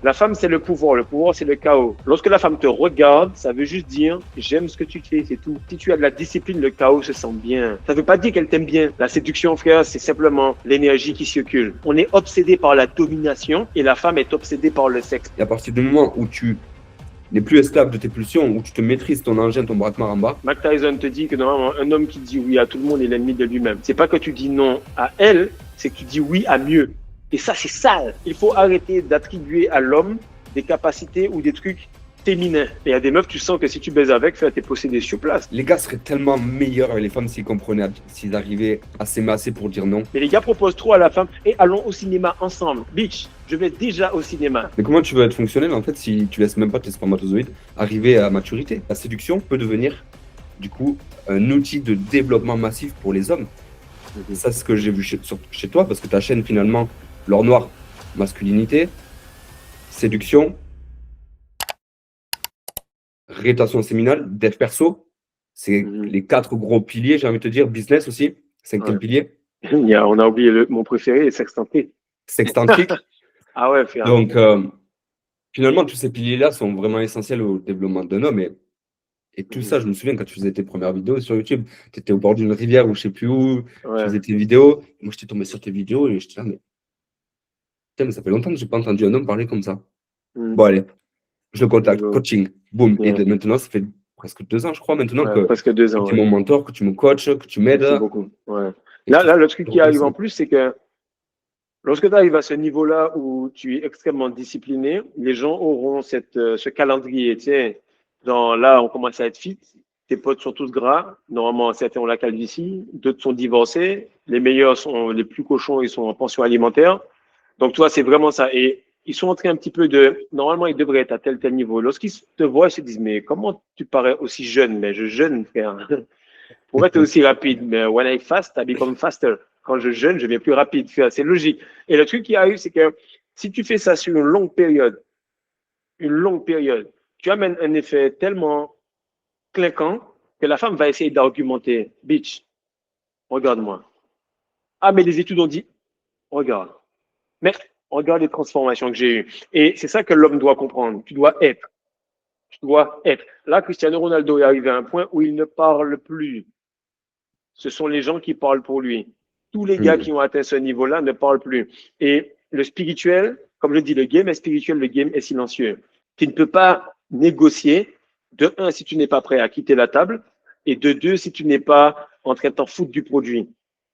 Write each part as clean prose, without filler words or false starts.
La femme, c'est le pouvoir. Le pouvoir, c'est le chaos. Lorsque la femme te regarde, ça veut juste dire j'aime ce que tu fais, c'est tout. Si tu as de la discipline, le chaos se sent bien. Ça ne veut pas dire qu'elle t'aime bien. La séduction, frère, c'est simplement l'énergie qui circule. On est obsédé par la domination et la femme est obsédée par le sexe. Et à partir du moment où tu n'es plus esclave de tes pulsions, où tu te maîtrises ton engin, ton bras-de-marre en bas. Mike Tyson te dit que normalement, un homme qui dit oui à tout le monde est l'ennemi de lui-même. C'est pas que tu dis non à elle, c'est que tu dis oui à mieux. Et ça, c'est sale. Il faut arrêter d'attribuer à l'homme des capacités ou des trucs féminins. Et il y a des meufs, tu sens que si tu baises avec, t'es possédé sur place. Les gars seraient tellement meilleurs avec les femmes s'ils comprenaient, s'ils arrivaient à s'aimer assez pour dire non. Mais les gars proposent trop à la femme et allons au cinéma ensemble. Bitch, je vais déjà au cinéma. Mais comment tu veux être fonctionnel en fait si tu laisses même pas tes spermatozoïdes arriver à maturité? La séduction peut devenir du coup un outil de développement massif pour les hommes. Et ça, c'est ce que j'ai vu chez toi, parce que ta chaîne finalement, l'or noir, masculinité, séduction, rétention séminale, dev perso, c'est les 4 gros piliers, j'ai envie de te dire, business aussi, 5e pilier. On a oublié mon préféré, sextantrique. Sextantrique. Ah ouais, frère. Donc, finalement, tous ces piliers-là sont vraiment essentiels au développement d'un homme. Et tout ça, je me souviens quand tu faisais tes premières vidéos sur YouTube, tu étais au bord d'une rivière ou je sais plus où, tu faisais tes vidéos. Moi, j'étais tombé sur tes vidéos et j'étais là, mais putain, mais ça fait longtemps que j'ai pas entendu un homme parler comme ça. Bon, allez, je le contacte, coaching, boum. Et maintenant, ça fait presque 2 ans, je crois, maintenant que presque 2 ans, tu es mon mentor, que tu me coaches, que tu m'aides. Merci beaucoup. Là, le truc qui arrive en plus, c'est que lorsque tu arrives à ce niveau-là où tu es extrêmement discipliné, les gens auront ce calendrier. Tu sais, là, on commence à être fit. Tes potes sont tous gras. Normalement, certains ont la calvitie. D'autres sont divorcés. Les meilleurs sont les plus cochons. Ils sont en pension alimentaire. Donc, toi, c'est vraiment ça. Et ils sont entrés un petit peu normalement, ils devraient être à tel niveau. Lorsqu'ils te voient, ils se disent, mais comment tu parais aussi jeune? Mais je jeûne, frère. Pour être aussi rapide. Mais when I fast, I become faster. Quand je jeûne, je deviens plus rapide. C'est logique. Et le truc qui arrive, c'est que si tu fais ça sur une longue période, tu amènes un effet tellement clinquant que la femme va essayer d'argumenter. Bitch, regarde-moi. Ah, mais les études ont dit, regarde. Mais regarde les transformations que j'ai eues. Et c'est ça que l'homme doit comprendre. Tu dois être. Tu dois être. Là, Cristiano Ronaldo est arrivé à un point où il ne parle plus. Ce sont les gens qui parlent pour lui. Tous les gars qui ont atteint ce niveau-là ne parlent plus. Et le spirituel, comme je dis, le game est spirituel, le game est silencieux. Tu ne peux pas négocier, de un, si tu n'es pas prêt à quitter la table, et de deux, si tu n'es pas en train de t'en foutre du produit.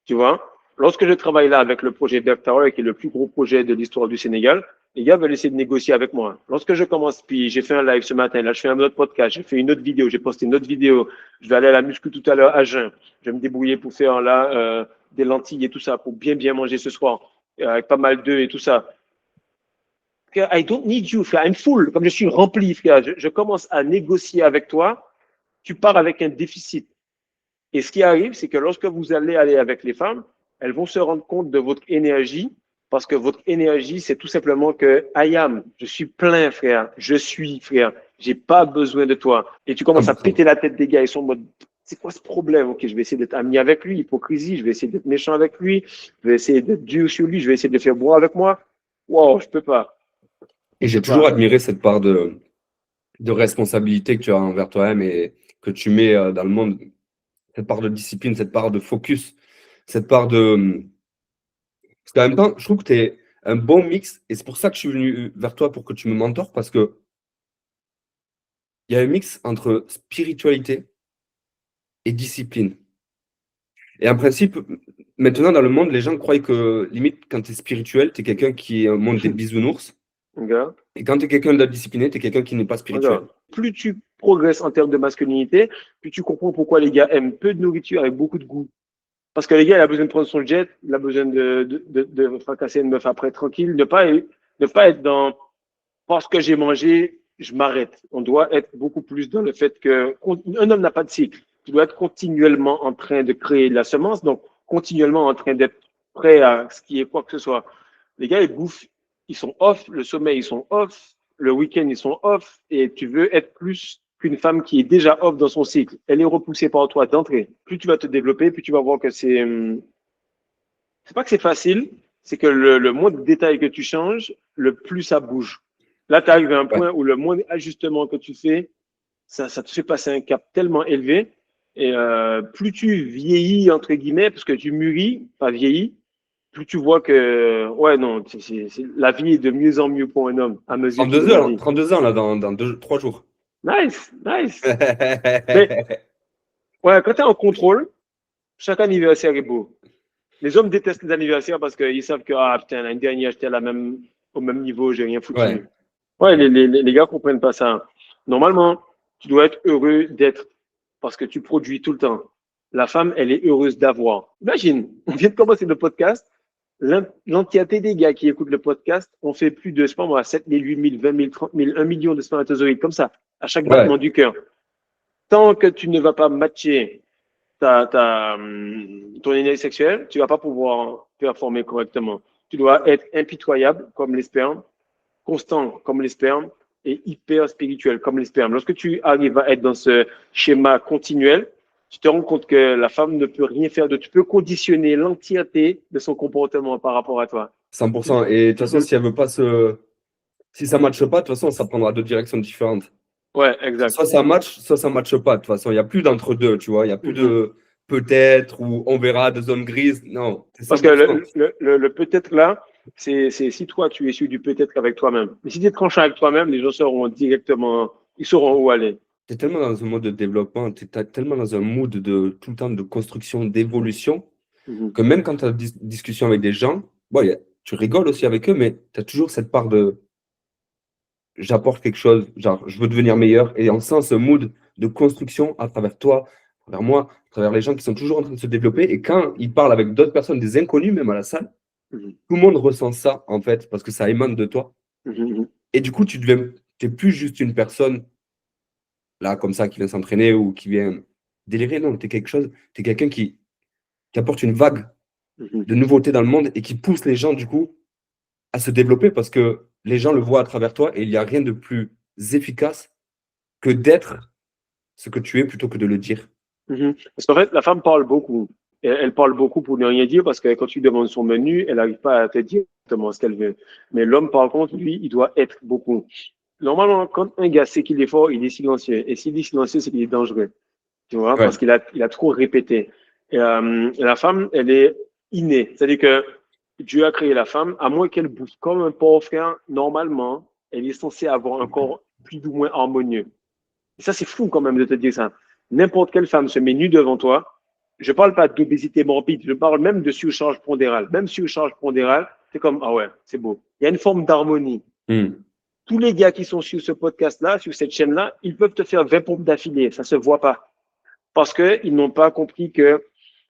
Tu vois? Lorsque je travaille là avec le projet Berg Tower, qui est le plus gros projet de l'histoire du Sénégal, les gars veulent essayer de négocier avec moi. Lorsque je commence, puis j'ai fait un live ce matin, là je fais un autre podcast, j'ai fait une autre vidéo, j'ai posté une autre vidéo, je vais aller à la muscu tout à l'heure à jeun, je vais me débrouiller pour faire là des lentilles et tout ça, pour bien manger ce soir, avec pas mal d'œufs et tout ça. I don't need you, frère, I'm full, comme je suis rempli, frère. Je commence à négocier avec toi, tu pars avec un déficit. Et ce qui arrive, c'est que lorsque vous allez aller avec les femmes, elles vont se rendre compte de votre énergie, parce que votre énergie, c'est tout simplement que I am, je suis plein, frère, je suis, frère, j'ai pas besoin de toi. Et tu commences à péter la tête des gars, ils sont en mode, c'est quoi ce problème? Ok, je vais essayer d'être ami avec lui, hypocrisie, je vais essayer d'être méchant avec lui, je vais essayer d'être dur sur lui, je vais essayer de le faire boire avec moi. Wow, je peux pas. Et j'ai toujours admiré cette part de responsabilité que tu as envers toi-même et que tu mets dans le monde, cette part de discipline, cette part de focus, cette part de... Parce qu'en même temps, je trouve que tu es un bon mix et c'est pour ça que je suis venu vers toi pour que tu me mentores parce que il y a un mix entre spiritualité et discipline. Et en principe, maintenant dans le monde, les gens croient que limite quand tu es spirituel, tu es quelqu'un qui est au monde des bisounours. Et quand tu es quelqu'un d'indiscipliné, tu es quelqu'un qui n'est pas spirituel. Plus tu progresses en termes de masculinité, plus tu comprends pourquoi les gars aiment peu de nourriture avec beaucoup de goût. Parce que les gars, il a besoin de prendre son jet, il a besoin de fracasser une meuf après tranquille, ne pas être dans parce que j'ai mangé, je m'arrête. On doit être beaucoup plus dans le fait que un homme n'a pas de cycle. Tu dois être continuellement en train de créer de la semence, donc continuellement en train d'être prêt à ce qui est quoi que ce soit. Les gars, ils bouffent, ils sont off, le sommeil, ils sont off, le week-end, ils sont off, et tu veux être plus qu'une femme qui est déjà off dans son cycle. Elle est repoussée par toi d'entrée. Plus tu vas te développer, plus tu vas voir que c'est pas que c'est facile, c'est que le moins de détails que tu changes, le plus ça bouge. Là, tu arrives à un Ouais. point où le moindre ajustement que tu fais, ça te fait passer un cap tellement élevé. Et plus tu vieillis, entre guillemets, parce que tu mûris, pas vieillis, plus tu vois que, ouais, non, la vie est de mieux en mieux pour un homme, à mesure qu'il 32 heures, grandit. 32 ans là, dans 3 jours. Nice, nice. Mais, ouais, quand tu es en contrôle, chaque anniversaire est beau. Les hommes détestent les anniversaires parce qu'ils savent que, ah, putain, l'année dernière, j'étais au même niveau, j'ai rien Ouais, foutu. Ouais, les gars comprennent pas ça. Normalement, tu dois être heureux d'être parce que tu produis tout le temps. La femme, elle est heureuse d'avoir. Imagine, on vient de commencer le podcast. L'entièreté des gars qui écoutent le podcast ont fait plus de, je sais pas moi, 7 000, 8 000, 20 000, 30 000, 1 million de spermatozoïdes, comme ça, à chaque battement ouais, du cœur. Tant que tu ne vas pas matcher ton énergie sexuelle, tu vas pas pouvoir performer correctement. Tu dois être impitoyable comme les spermes, constant comme les spermes et hyper spirituel comme les spermes. Lorsque tu arrives à être dans ce schéma continuel, tu te rends compte que la femme ne peut rien faire de. Tu peux conditionner l'entièreté de son comportement par rapport à toi. 100%. Et de toute façon, si elle veut pas si ça matche pas, de toute façon, ça prendra deux directions différentes. Ouais, exact. Soit ça matche pas. De toute façon, il n'y a plus d'entre-deux, tu vois. Il n'y a plus Mhm. de peut-être ou on verra de zone grise. Non, c'est Parce que 100%. le peut-être là, c'est si toi tu es sûr du peut-être avec toi-même. Mais si tu es tranchant avec toi-même, les gens sauront directement, ils sauront où aller. Tu es tellement dans un mode de développement, tu es tellement dans un mood de tout le temps de construction, d'évolution, Mhm. que même quand tu as des discussions avec des gens, bon, tu rigoles aussi avec eux, mais tu as toujours cette part de j'apporte quelque chose, genre je veux devenir meilleur, et on sent ce mood de construction à travers toi, à travers moi, à travers les gens qui sont toujours en train de se développer, et quand ils parlent avec d'autres personnes, des inconnus même à la salle, Mhm. tout le monde ressent ça en fait, parce que ça émane de toi, Mhm. et du coup tu deviens, t'es plus juste une personne là comme ça qui vient s'entraîner ou qui vient délirer, non, tu es quelque chose, tu es quelqu'un qui apporte une vague Mhm. de nouveautés dans le monde et qui pousse les gens du coup à se développer parce que les gens le voient à travers toi et il n'y a rien de plus efficace que d'être ce que tu es plutôt que de le dire. Mhm. Parce qu'en fait, la femme parle beaucoup. Et elle parle beaucoup pour ne rien dire parce que quand tu demandes son menu, elle n'arrive pas à te dire exactement ce qu'elle veut. Mais l'homme, par contre, lui, il doit être beaucoup. Normalement, quand un gars sait qu'il est fort, il est silencieux. Et s'il est silencieux, c'est qu'il est dangereux. Tu vois, parce Ouais, qu'il a trop répété. Et, la femme, elle est innée. C'est-à-dire que Dieu a créé la femme, à moins qu'elle bouge comme un porc frère, normalement, elle est censée avoir un corps plus ou moins harmonieux. Et ça, c'est fou quand même de te dire ça. N'importe quelle femme se met nue devant toi. Je ne parle pas d'obésité morbide, je parle même de surcharge pondérale. Même surcharge pondérale, c'est comme, ah ouais, c'est beau. Il y a une forme d'harmonie. hmm, Tous les gars qui sont sur ce podcast-là, sur cette chaîne-là, ils peuvent te faire 20 pompes d'affilée. Ça ne se voit pas. Parce qu'ils n'ont pas compris que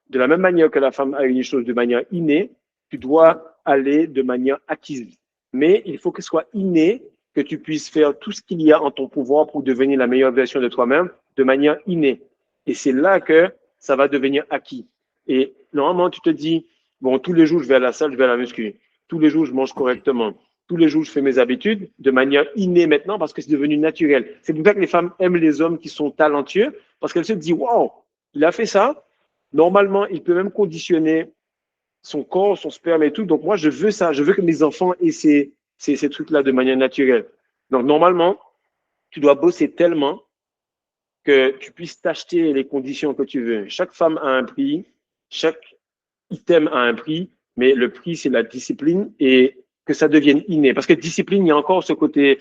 de la même manière que la femme a une chose de manière innée, tu dois aller de manière acquise. Mais il faut que ce soit inné, que tu puisses faire tout ce qu'il y a en ton pouvoir pour devenir la meilleure version de toi-même de manière innée. Et c'est là que ça va devenir acquis. Et normalement, tu te dis, bon, tous les jours, je vais à la salle, je vais à la muscu. Tous les jours, je mange correctement. Tous les jours, je fais mes habitudes de manière innée maintenant parce que c'est devenu naturel. C'est pour ça que les femmes aiment les hommes qui sont talentueux parce qu'elles se disent, waouh, il a fait ça. Normalement, il peut même conditionner son corps, son sperme et tout. Donc, moi, je veux ça. Je veux que mes enfants aient ces trucs-là de manière naturelle. Donc, normalement, tu dois bosser tellement que tu puisses t'acheter les conditions que tu veux. Chaque femme a un prix, chaque item a un prix, mais le prix, c'est la discipline et que ça devienne inné. Parce que discipline, il y a encore ce côté,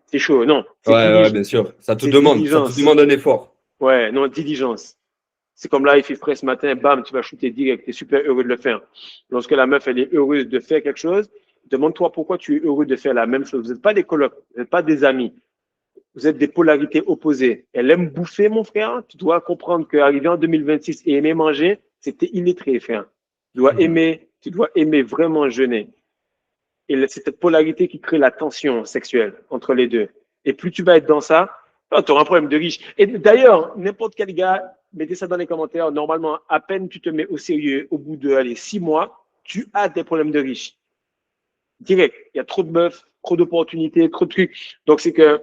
c'est chaud. Non, ouais, bien sûr. c'est Ça te diligence. demande un effort. Ouais, non, diligence. C'est comme là, il fait frais ce matin, bam, tu vas shooter direct, tu es super heureux de le faire. Lorsque la meuf, elle est heureuse de faire quelque chose, demande-toi pourquoi tu es heureux de faire la même chose. Vous n'êtes pas des colocs, vous n'êtes pas des amis, vous êtes des polarités opposées. Elle aime bouffer, mon frère. Tu dois comprendre qu'arriver en 2026 et aimer manger, c'était illettré, frère. Mhm. Tu dois aimer vraiment jeûner. Et c'est cette polarité qui crée la tension sexuelle entre les deux. Et plus tu vas être dans ça, tu auras un problème de riche. Et d'ailleurs, n'importe quel gars, mettez ça dans les commentaires. Normalement, à peine tu te mets au sérieux, au bout de allez, 6 mois, tu as des problèmes de riche. Direct. Il y a trop de meufs, trop d'opportunités, trop de trucs. Donc, c'est que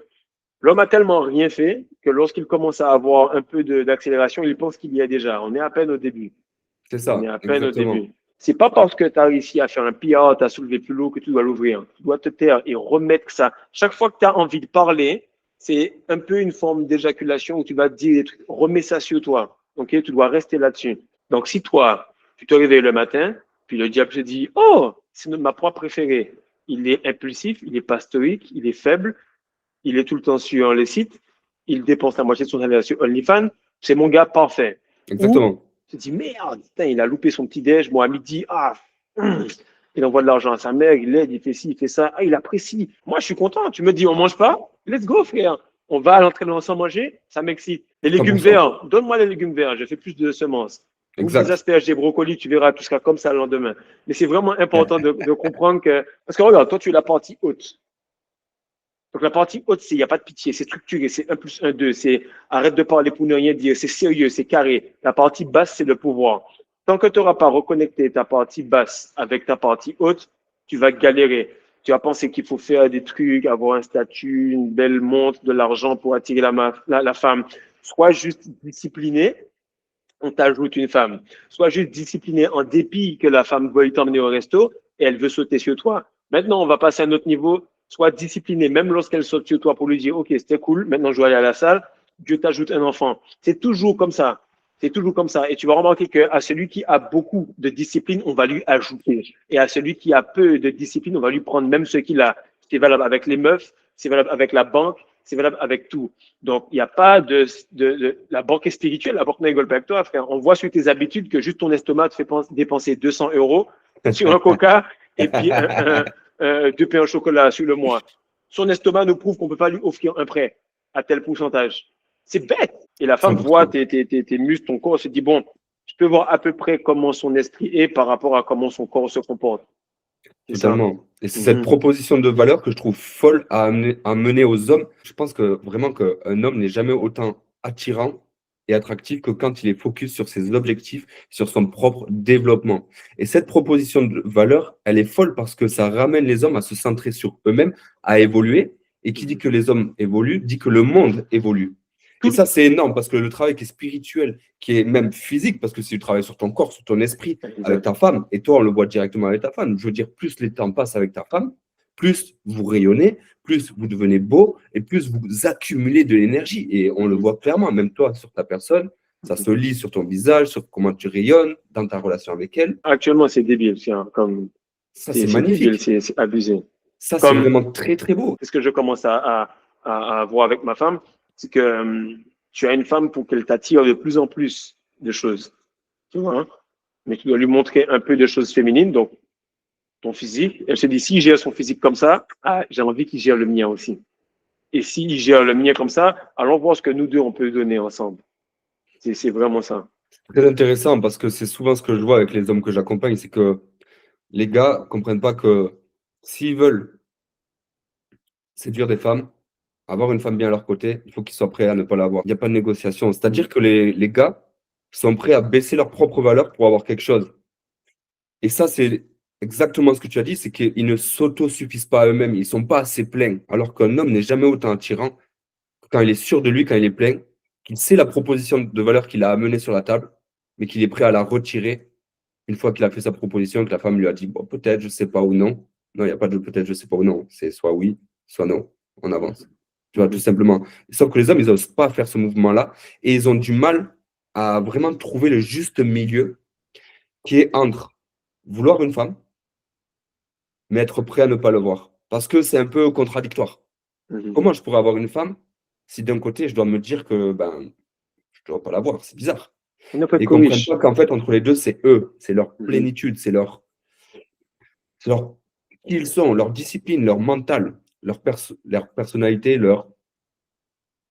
l'homme a tellement rien fait que lorsqu'il commence à avoir un peu d'accélération, il pense qu'il y est déjà. On est à peine au début. C'est On est ça, à peine au exactement. début. C'est pas parce que tu as réussi à faire un PR, tu as soulevé plus lourd que tu dois l'ouvrir. Tu dois te taire et remettre ça. Chaque fois que tu as envie de parler, c'est un peu une forme d'éjaculation où tu vas te dire des trucs. Remets ça sur toi. Ok, tu dois rester là-dessus. Donc, si toi, tu te réveilles le matin, puis le diable te dit, oh, c'est ma proie préférée. Il est impulsif, il est pas stoïque, il est faible, il est tout le temps sur les sites, il dépense la moitié de son salaire sur OnlyFans, c'est mon gars parfait. Ou Exactement. tu te dis, merde, putain, il a loupé son petit déj, moi à midi, il envoie de l'argent à sa mère, il l'aide, il fait ci, il fait ça, il apprécie. Moi, je suis content. Tu me dis, on mange pas, let's go, frère. On va à l'entraînement sans manger, ça m'excite. Les légumes 100%. verts, donne-moi les légumes verts, je fais plus de semences. Bouffe des Exact. asperges, des brocolis, tu verras, tu seras comme ça le lendemain. Mais c'est vraiment important de comprendre que. Parce que regarde, toi, tu es la partie haute. Donc la partie haute, c'est il n'y a pas de pitié, c'est structuré, c'est 1 plus 1, 2, c'est arrête de parler pour ne rien dire, c'est sérieux, c'est carré. La partie basse, c'est le pouvoir. Tant que tu n'auras pas reconnecté ta partie basse avec ta partie haute, tu vas galérer. Tu vas penser qu'il faut faire des trucs, avoir un statut, une belle montre, de l'argent pour attirer la femme. Sois juste discipliné, on t'ajoute une femme. Sois juste discipliné en dépit que la femme veuille t'emmener au resto et elle veut sauter sur toi. Maintenant, on va passer à un autre niveau. Sois discipliné, même lorsqu'elle saute sur toi pour lui dire, OK, c'était cool, maintenant je dois aller à la salle, Dieu t'ajoute un enfant. C'est toujours comme ça. C'est toujours comme ça. Et tu vas remarquer qu'à celui qui a beaucoup de discipline, on va lui ajouter. Et à celui qui a peu de discipline, on va lui prendre même ce qu'il a. C'est valable avec les meufs, c'est valable avec la banque, c'est valable avec tout. Donc, il n'y a pas la banque est spirituelle, la banque ne rigole pas avec toi, frère. On voit sur tes habitudes que juste ton estomac te fait dépenser 200 euros sur un coca et puis deux pains au chocolat sur le mois. Son estomac nous prouve qu'on ne peut pas lui offrir un prêt à tel pourcentage. C'est bête. Et la femme voit 100%. tes muscles, ton corps, se dit, bon, je peux voir à peu près comment son esprit est par rapport à comment son corps se comporte. C'est ça. Totalement. Et c'est cette proposition de valeur que je trouve folle à mener aux hommes. Je pense que vraiment qu'un homme n'est jamais autant attirant et attractif que quand il est focus sur ses objectifs, sur son propre développement. Et cette proposition de valeur, elle est folle parce que ça ramène les hommes à se centrer sur eux-mêmes, à évoluer. Et qui dit que les hommes évoluent, dit que le monde évolue. Et ça, c'est énorme parce que le travail qui est spirituel, qui est même physique, parce que c'est du travail sur ton corps, sur ton esprit, avec ta femme, et toi, on le voit directement avec ta femme. Je veux dire, plus les temps passent avec ta femme, plus vous rayonnez, plus vous devenez beau, et plus vous accumulez de l'énergie. Et on le voit clairement, même toi, sur ta personne, ça se lit sur ton visage, sur comment tu rayonnes, dans ta relation avec elle. Actuellement, c'est débile. Ça, c'est débile, magnifique. c'est abusé. Ça, c'est Comme vraiment très, très beau. ce que je commence à voir avec ma femme, c'est que tu as une femme pour qu'elle t'attire de plus en plus de choses. Tu vois, hein? Mais tu dois lui montrer un peu de choses féminines, donc ton physique. Elle se dit, s'il gère son physique comme ça, j'ai envie qu'il gère le mien aussi. Et s'il gère le mien comme ça, allons voir ce que nous deux, on peut donner ensemble. C'est vraiment ça. Très intéressant parce que c'est souvent ce que je vois avec les hommes que j'accompagne, c'est que les gars ne comprennent pas que s'ils veulent séduire des femmes, avoir une femme bien à leur côté, il faut qu'ils soient prêts à ne pas l'avoir. Il n'y a pas de négociation. C'est-à-dire que les gars sont prêts à baisser leur propre valeur pour avoir quelque chose. Et ça, c'est exactement ce que tu as dit, c'est qu'ils ne s'autosuffisent pas à eux-mêmes, ils ne sont pas assez pleins. Alors qu'un homme n'est jamais autant attirant que quand il est sûr de lui, quand il est plein, qu'il sait la proposition de valeur qu'il a amenée sur la table, mais qu'il est prêt à la retirer une fois qu'il a fait sa proposition, que la femme lui a dit, bon, peut-être, je ne sais pas ou non. Non, il n'y a pas de peut-être, je ne sais pas ou non. C'est soit oui, soit non. On avance. Tu vois, tout simplement. Sauf que les hommes, ils n'osent pas faire ce mouvement-là et ils ont du mal à vraiment trouver le juste milieu qui est entre vouloir une femme, mais être prêt à ne pas le voir. Parce que c'est un peu contradictoire. Comment je pourrais avoir une femme si d'un côté, je dois me dire que je ne dois pas la voir? C'est bizarre. Et ils ne comprennent pas qu'en fait, entre les deux, c'est eux, c'est leur plénitude, c'est leur qui ils sont, leur discipline, leur mental, leur personnalité, leur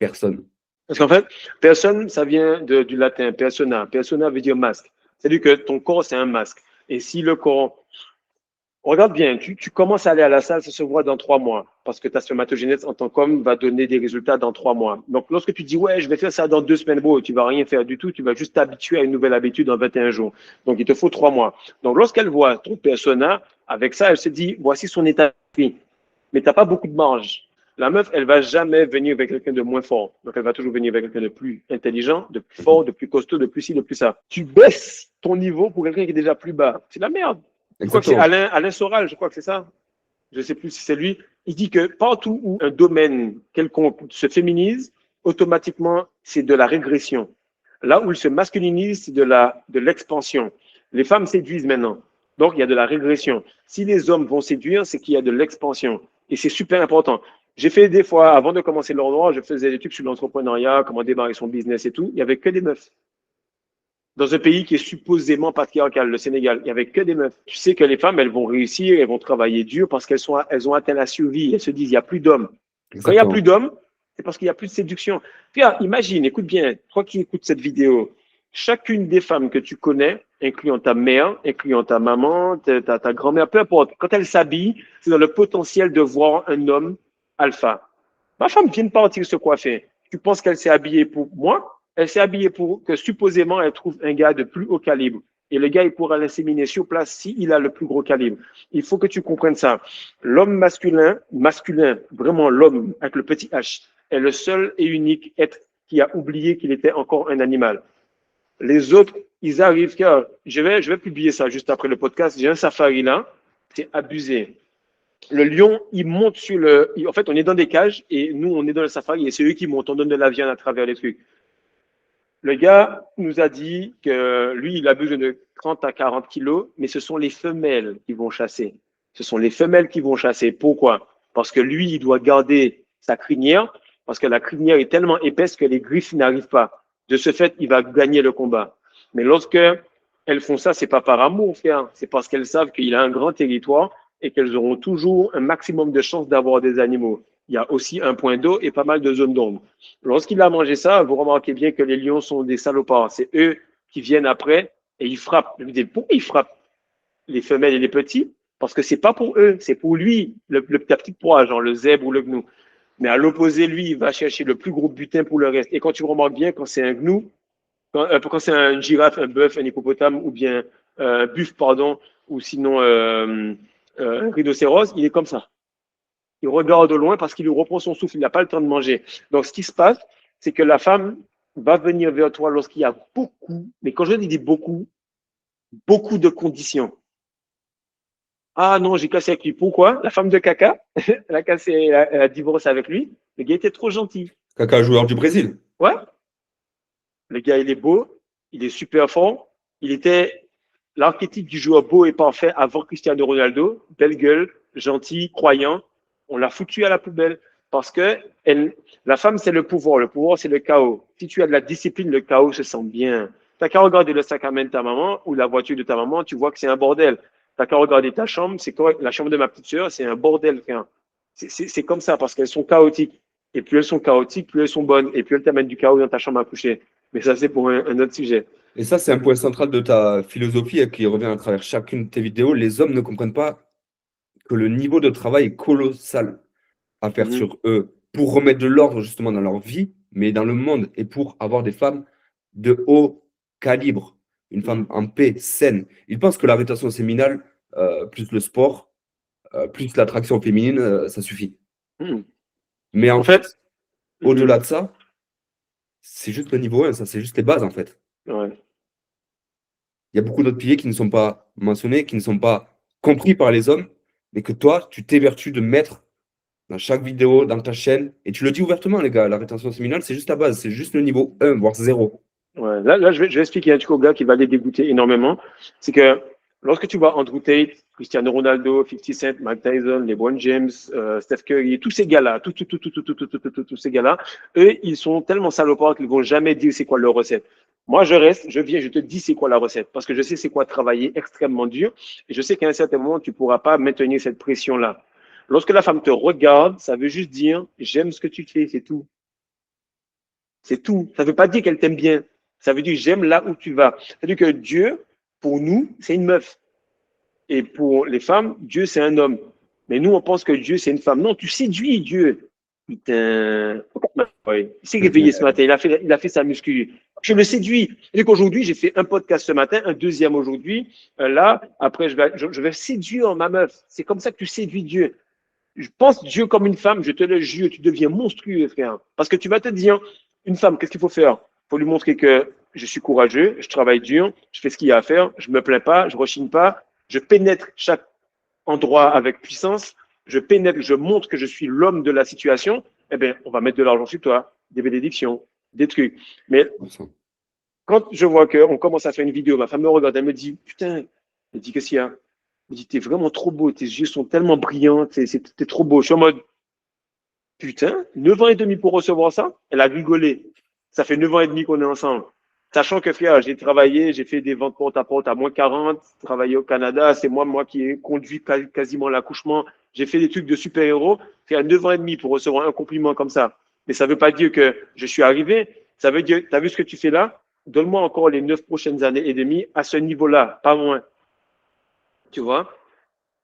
personne. Parce qu'en fait, personne, ça vient du latin, persona. Persona veut dire masque. C'est-à-dire que ton corps, c'est un masque. Et si le corps. Regarde bien, tu commences à aller à la salle, ça se voit dans 3 mois. Parce que ta spermatogénèse en tant qu'homme va donner des résultats dans 3 mois. Donc, lorsque tu dis, ouais, je vais faire ça dans 2 semaines, bro, tu vas rien faire du tout. Tu vas juste t'habituer à une nouvelle habitude en 21 jours. Donc, il te faut 3 mois. Donc, lorsqu'elle voit ton persona, avec ça, elle se dit, voici son état de vie. Mais tu n'as pas beaucoup de marge. La meuf, elle va jamais venir avec quelqu'un de moins fort. Donc, elle va toujours venir avec quelqu'un de plus intelligent, de plus fort, de plus costaud, de plus ci, de plus ça. Tu baisses ton niveau pour quelqu'un qui est déjà plus bas. C'est de la merde. Je crois que c'est Exactement. Alain Soral, je crois que c'est ça. Je ne sais plus si c'est lui. Il dit que partout où un domaine quelconque se féminise, automatiquement, c'est de la régression. Là où il se masculinise, c'est de l'expansion. Les femmes séduisent maintenant. Donc, il y a de la régression. Si les hommes vont séduire, c'est qu'il y a de l'expansion. Et c'est super important. J'ai fait des fois, avant de commencer l'ordre, je faisais des trucs sur l'entrepreneuriat, comment démarrer son business et tout. Il n'y avait que des meufs. Dans un pays qui est supposément patriarcal, le Sénégal, il n'y avait que des meufs. Tu sais que les femmes, elles vont réussir, elles vont travailler dur parce elles ont atteint la survie. Elles se disent, il n'y a plus d'hommes. Quand il n'y a plus Exactement. d'hommes, c'est parce qu'il n'y a plus de séduction. Regarde, imagine, écoute bien, toi qui écoutes cette vidéo, chacune des femmes que tu connais, incluant ta mère, incluant ta maman, ta grand-mère, peu importe, quand elle s'habille, c'est dans le potentiel de voir un homme alpha. Ma femme vient de partir se coiffer. Tu penses qu'elle s'est habillée pour moi? Elle s'est habillée pour que supposément elle trouve un gars de plus haut calibre. Et le gars, il pourra l'inséminer sur place s'il a le plus gros calibre. Il faut que tu comprennes ça. L'homme masculin, vraiment l'homme avec le petit H, est le seul et unique être qui a oublié qu'il était encore un animal. Les autres, ils arrivent, car je vais publier ça juste après le podcast. J'ai un safari là, c'est abusé. Le lion, il monte sur le. En fait, on est dans des cages et nous, on est dans le safari et c'est eux qui montent. On donne de la viande à travers les trucs. Le gars nous a dit que lui, il a besoin de 30 à 40 kilos, mais ce sont les femelles qui vont chasser. Ce sont les femelles qui vont chasser. Pourquoi? Parce que lui, il doit garder sa crinière, parce que la crinière est tellement épaisse que les griffes n'arrivent pas. De ce fait, il va gagner le combat. Mais lorsque elles font ça, c'est pas par amour, frère. C'est parce qu'elles savent qu'il a un grand territoire et qu'elles auront toujours un maximum de chances d'avoir des animaux. Il y a aussi un point d'eau et pas mal de zones d'ombre. Lorsqu'il a mangé ça, vous remarquez bien que les lions sont des salopards. C'est eux qui viennent après et ils frappent. Je me dis, pourquoi ils frappent les femelles et les petits? Parce que c'est pas pour eux, c'est pour lui, la petite proie, genre le zèbre ou le gnou. Mais à l'opposé, lui, il va chercher le plus gros butin pour le reste. Et quand tu remarques bien, quand c'est un gnou, quand c'est une girafe, un bœuf, un hippopotame ou bien un buffle, pardon, ou sinon un rhinocéros, il est comme ça. Il regarde au loin parce qu'il lui reprend son souffle, il n'a pas le temps de manger. Donc, ce qui se passe, c'est que la femme va venir vers toi lorsqu'il y a beaucoup, mais quand je dis beaucoup, beaucoup de conditions. Ah non, j'ai cassé avec lui. Pourquoi? La femme de caca, elle a cassé, elle a divorcé avec lui. Le gars était trop gentil. Caca, joueur du Brésil. Ouais, le gars, il est beau, il est super fort. Il était l'archétype du joueur beau et parfait avant Cristiano Ronaldo. Belle gueule, gentil, croyant. On l'a foutu à la poubelle parce que la femme, c'est le pouvoir. Le pouvoir, c'est le chaos. Si tu as de la discipline, le chaos se sent bien. T'as qu'à regarder le sac à main de ta maman ou la voiture de ta maman, tu vois que c'est un bordel. T'as qu'à regarder ta chambre, c'est correct. La chambre de ma petite sœur, c'est un bordel. C'est comme ça parce qu'elles sont chaotiques. Et plus elles sont chaotiques, plus elles sont bonnes. Et plus elles t'amènent du chaos dans ta chambre à coucher. Mais ça, c'est pour un autre sujet. Et ça, c'est un point central de ta philosophie qui revient à travers chacune de tes vidéos. Les hommes ne comprennent pas que le niveau de travail est colossal à faire Mhm. sur eux pour remettre de l'ordre justement dans leur vie, mais dans le monde, et pour avoir des femmes de haut calibre, une femme Mhm. en paix, saine. Ils pensent que la rétention séminale, plus le sport, plus l'attraction féminine, ça suffit. Mhm. Mais en En fait, fait, mhm. au-delà de ça, c'est juste le niveau 1, ça, c'est juste les bases en fait. Ouais. Il y a beaucoup d'autres piliers qui ne sont pas mentionnés, qui ne sont pas compris par les hommes, mais que toi, tu t'évertues de mettre dans chaque vidéo, dans ta chaîne. Et tu le dis ouvertement, les gars, la rétention séminale, c'est juste la base, c'est juste le niveau 1, voire 0. Ouais. Là, je vais expliquer un truc au gars qui va les dégoûter énormément. C'est que lorsque tu vois Andrew Tate, Cristiano Ronaldo, 50 Cent, Mike Tyson, LeBron James, Steph Curry, tous ces gars-là, tous ces gars-là, eux, ils sont tellement salopards qu'ils vont jamais dire c'est quoi leur recette. Moi, je reste, je viens, je te dis c'est quoi la recette parce que je sais c'est quoi travailler extrêmement dur et je sais qu'à un certain moment, tu pourras pas maintenir cette pression-là. Lorsque la femme te regarde, ça veut juste dire j'aime ce que tu fais, c'est tout. C'est tout. Ça ne veut pas dire qu'elle t'aime bien. Ça veut dire j'aime là où tu vas. C'est-à-dire que Dieu, pour nous, c'est une meuf. Et pour les femmes, Dieu, c'est un homme. Mais nous, on pense que Dieu, c'est une femme. Non, tu séduis Dieu. Putain. Ouais. Il s'est réveillé ce matin. Il a fait sa muscu. Je le séduis. Et qu'aujourd'hui, j'ai fait un podcast ce matin, un deuxième aujourd'hui. Là, après, je vais séduire ma meuf. C'est comme ça que tu séduis Dieu. Je pense Dieu comme une femme, je te le jure, tu deviens monstrueux, frère. Parce que tu vas te dire, une femme, qu'est-ce qu'il faut faire? Il faut lui montrer que je suis courageux, je travaille dur, je fais ce qu'il y a à faire, je me plains pas, je rechigne pas, je pénètre chaque endroit avec puissance, je pénètre, je montre que je suis l'homme de la situation, eh bien, on va mettre de l'argent sur toi, des bénédictions, des trucs. Mais quand je vois qu'on commence à faire une vidéo, ma femme me regarde, elle me dit, putain, elle dit, qu'est-ce qu'il y a? Elle me dit, t'es vraiment trop beau, tes yeux sont tellement brillants, t'es trop beau. Je suis en mode, putain, 9 ans et demi pour recevoir ça? Elle a rigolé. Ça fait 9 ans et demi qu'on est ensemble. Sachant que, frère, j'ai travaillé, j'ai fait des ventes porte à moins 40, travaillé au Canada, c'est moi qui ai conduit quasiment l'accouchement. J'ai fait des trucs de super-héros. Frère, 9 ans et demi pour recevoir un compliment comme ça. Mais ça veut pas dire que je suis arrivé. Ça veut dire, t'as vu ce que tu fais là? Donne-moi encore les 9 prochaines années et demie à ce niveau-là, pas moins. Tu vois?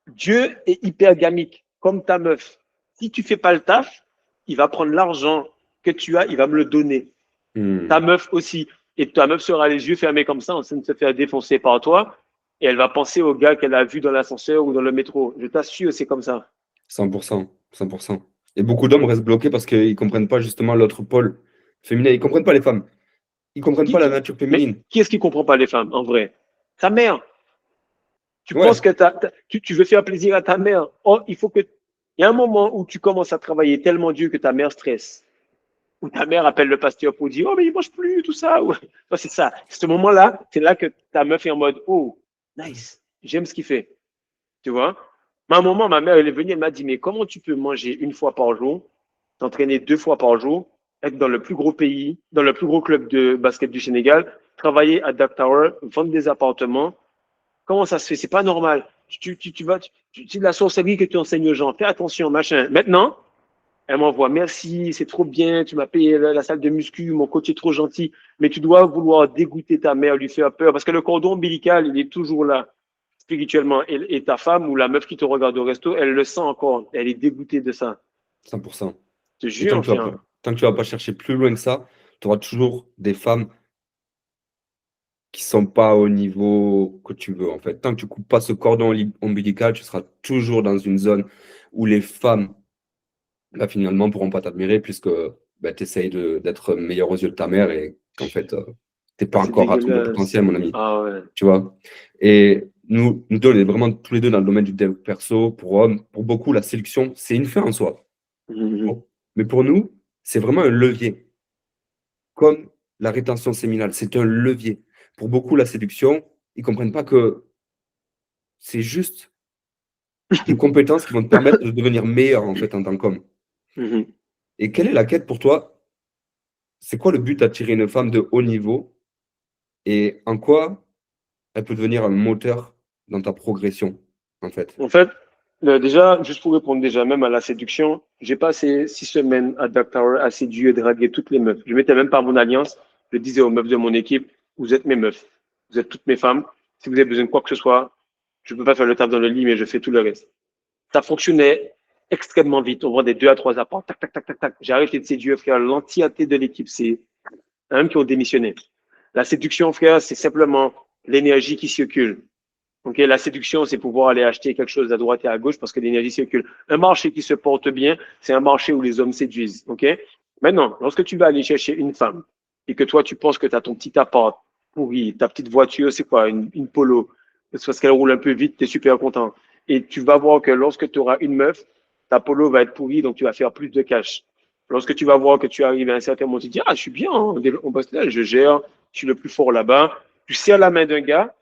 Dieu est hypergamique, comme ta meuf. Si tu fais pas le taf, il va prendre l'argent que tu as, il va me le donner. Ta meuf aussi. Et ta meuf sera les yeux fermés comme ça, en train de se faire défoncer par toi. Et elle va penser au gars qu'elle a vu dans l'ascenseur ou dans le métro. Je t'assure, c'est comme ça. 100%, 100%. Et beaucoup d'hommes restent bloqués parce qu'ils ne comprennent pas justement l'autre pôle féminin. Ils ne comprennent pas les femmes. Ils ne comprennent pas la nature Mais féminine. qui est-ce qui comprend pas les femmes, en vrai? Ta mère. Tu penses Ouais, que tu veux faire plaisir à ta mère. Oh, il faut que. Il y a un moment où tu commences à travailler tellement dur que ta mère stresse. Ou ta mère appelle le pasteur pour dire, oh, mais il mange plus, tout ça. C'est ça. Ce moment-là, c'est là que ta meuf est en mode, oh, nice. J'aime ce qu'il fait. Tu vois? Mais à un moment, ma mère, elle est venue, elle m'a dit, mais comment tu peux manger une fois par jour, t'entraîner 2 fois par jour, être dans le plus gros pays, dans le plus gros club de basket du Sénégal, travailler à Dark Tower, vendre des appartements. Comment ça se fait? C'est pas normal. C'est de la sorcellerie que tu enseignes aux gens. Fais attention, machin. Maintenant, elle m'envoie merci, c'est trop bien, tu m'as payé la salle de muscu, mon coach est trop gentil, mais tu dois vouloir dégoûter ta mère, lui faire peur, parce que le cordon ombilical, il est toujours là, spirituellement. Et ta femme ou la meuf qui te regarde au resto, elle le sent encore, elle est dégoûtée de ça. 100%. Je te Et tant jure, que tu vas frère. pas, tant que tu vas pas chercher plus loin que ça, tu auras toujours des femmes qui sont pas au niveau que tu veux, en fait. Tant que tu coupes pas ce cordon ombilical, tu seras toujours dans une zone où les femmes, là, finalement, pourront pas t'admirer puisque bah, tu essayes d'être meilleur aux yeux de ta mère et qu'en fait, t'es pas C'est encore à ton dégueulasse. potentiel, mon ami. Ah ouais. Tu vois. Et nous deux, on est vraiment tous les deux dans le domaine du dev perso. Pour hommes, pour beaucoup, la séduction, c'est une fin en soi. Mhm. Bon. Mais pour nous, c'est vraiment un levier. Comme la rétention séminale, c'est un levier. Pour beaucoup, la séduction, ils comprennent pas que c'est juste des compétences qui vont te permettre de devenir meilleur en fait en tant qu'homme. Mhm. Et quelle est la quête pour toi? C'est quoi le but d'attirer une femme de haut niveau et en quoi elle peut devenir un moteur dans ta progression en fait? En fait, déjà, juste pour répondre déjà même à la séduction, j'ai passé 6 semaines à Dark Tower à séduire et draguer toutes les meufs. Je mettais même pas mon alliance. Je disais aux meufs de mon équipe, vous êtes mes meufs. Vous êtes toutes mes femmes. Si vous avez besoin de quoi que ce soit, je peux pas faire le taf dans le lit, mais je fais tout le reste. Ça fonctionnait extrêmement vite. On vendait 2 à 3 apports. Tac, tac, tac, tac, tac. J'ai arrêté de séduire, frère. L'entièreté de l'équipe, c'est un qui ont démissionné. La séduction, frère, c'est simplement l'énergie qui circule. Okay, la séduction, c'est pouvoir aller acheter quelque chose à droite et à gauche parce que l'énergie circule. Un marché qui se porte bien, c'est un marché où les hommes séduisent. Okay? Maintenant, lorsque tu vas aller chercher une femme et que toi, tu penses que tu as ton petit appart pourri, ta petite voiture, c'est quoi, une Polo, c'est parce qu'elle roule un peu vite, tu es super content. Et tu vas voir que lorsque tu auras une meuf, ta Polo va être pourrie, donc tu vas faire plus de cash. Lorsque tu vas voir que tu arrives à un certain moment, tu te dis, ah, je suis bien, hein, on bosse là, je gère, je suis le plus fort là-bas. Tu serres la main d'un gars,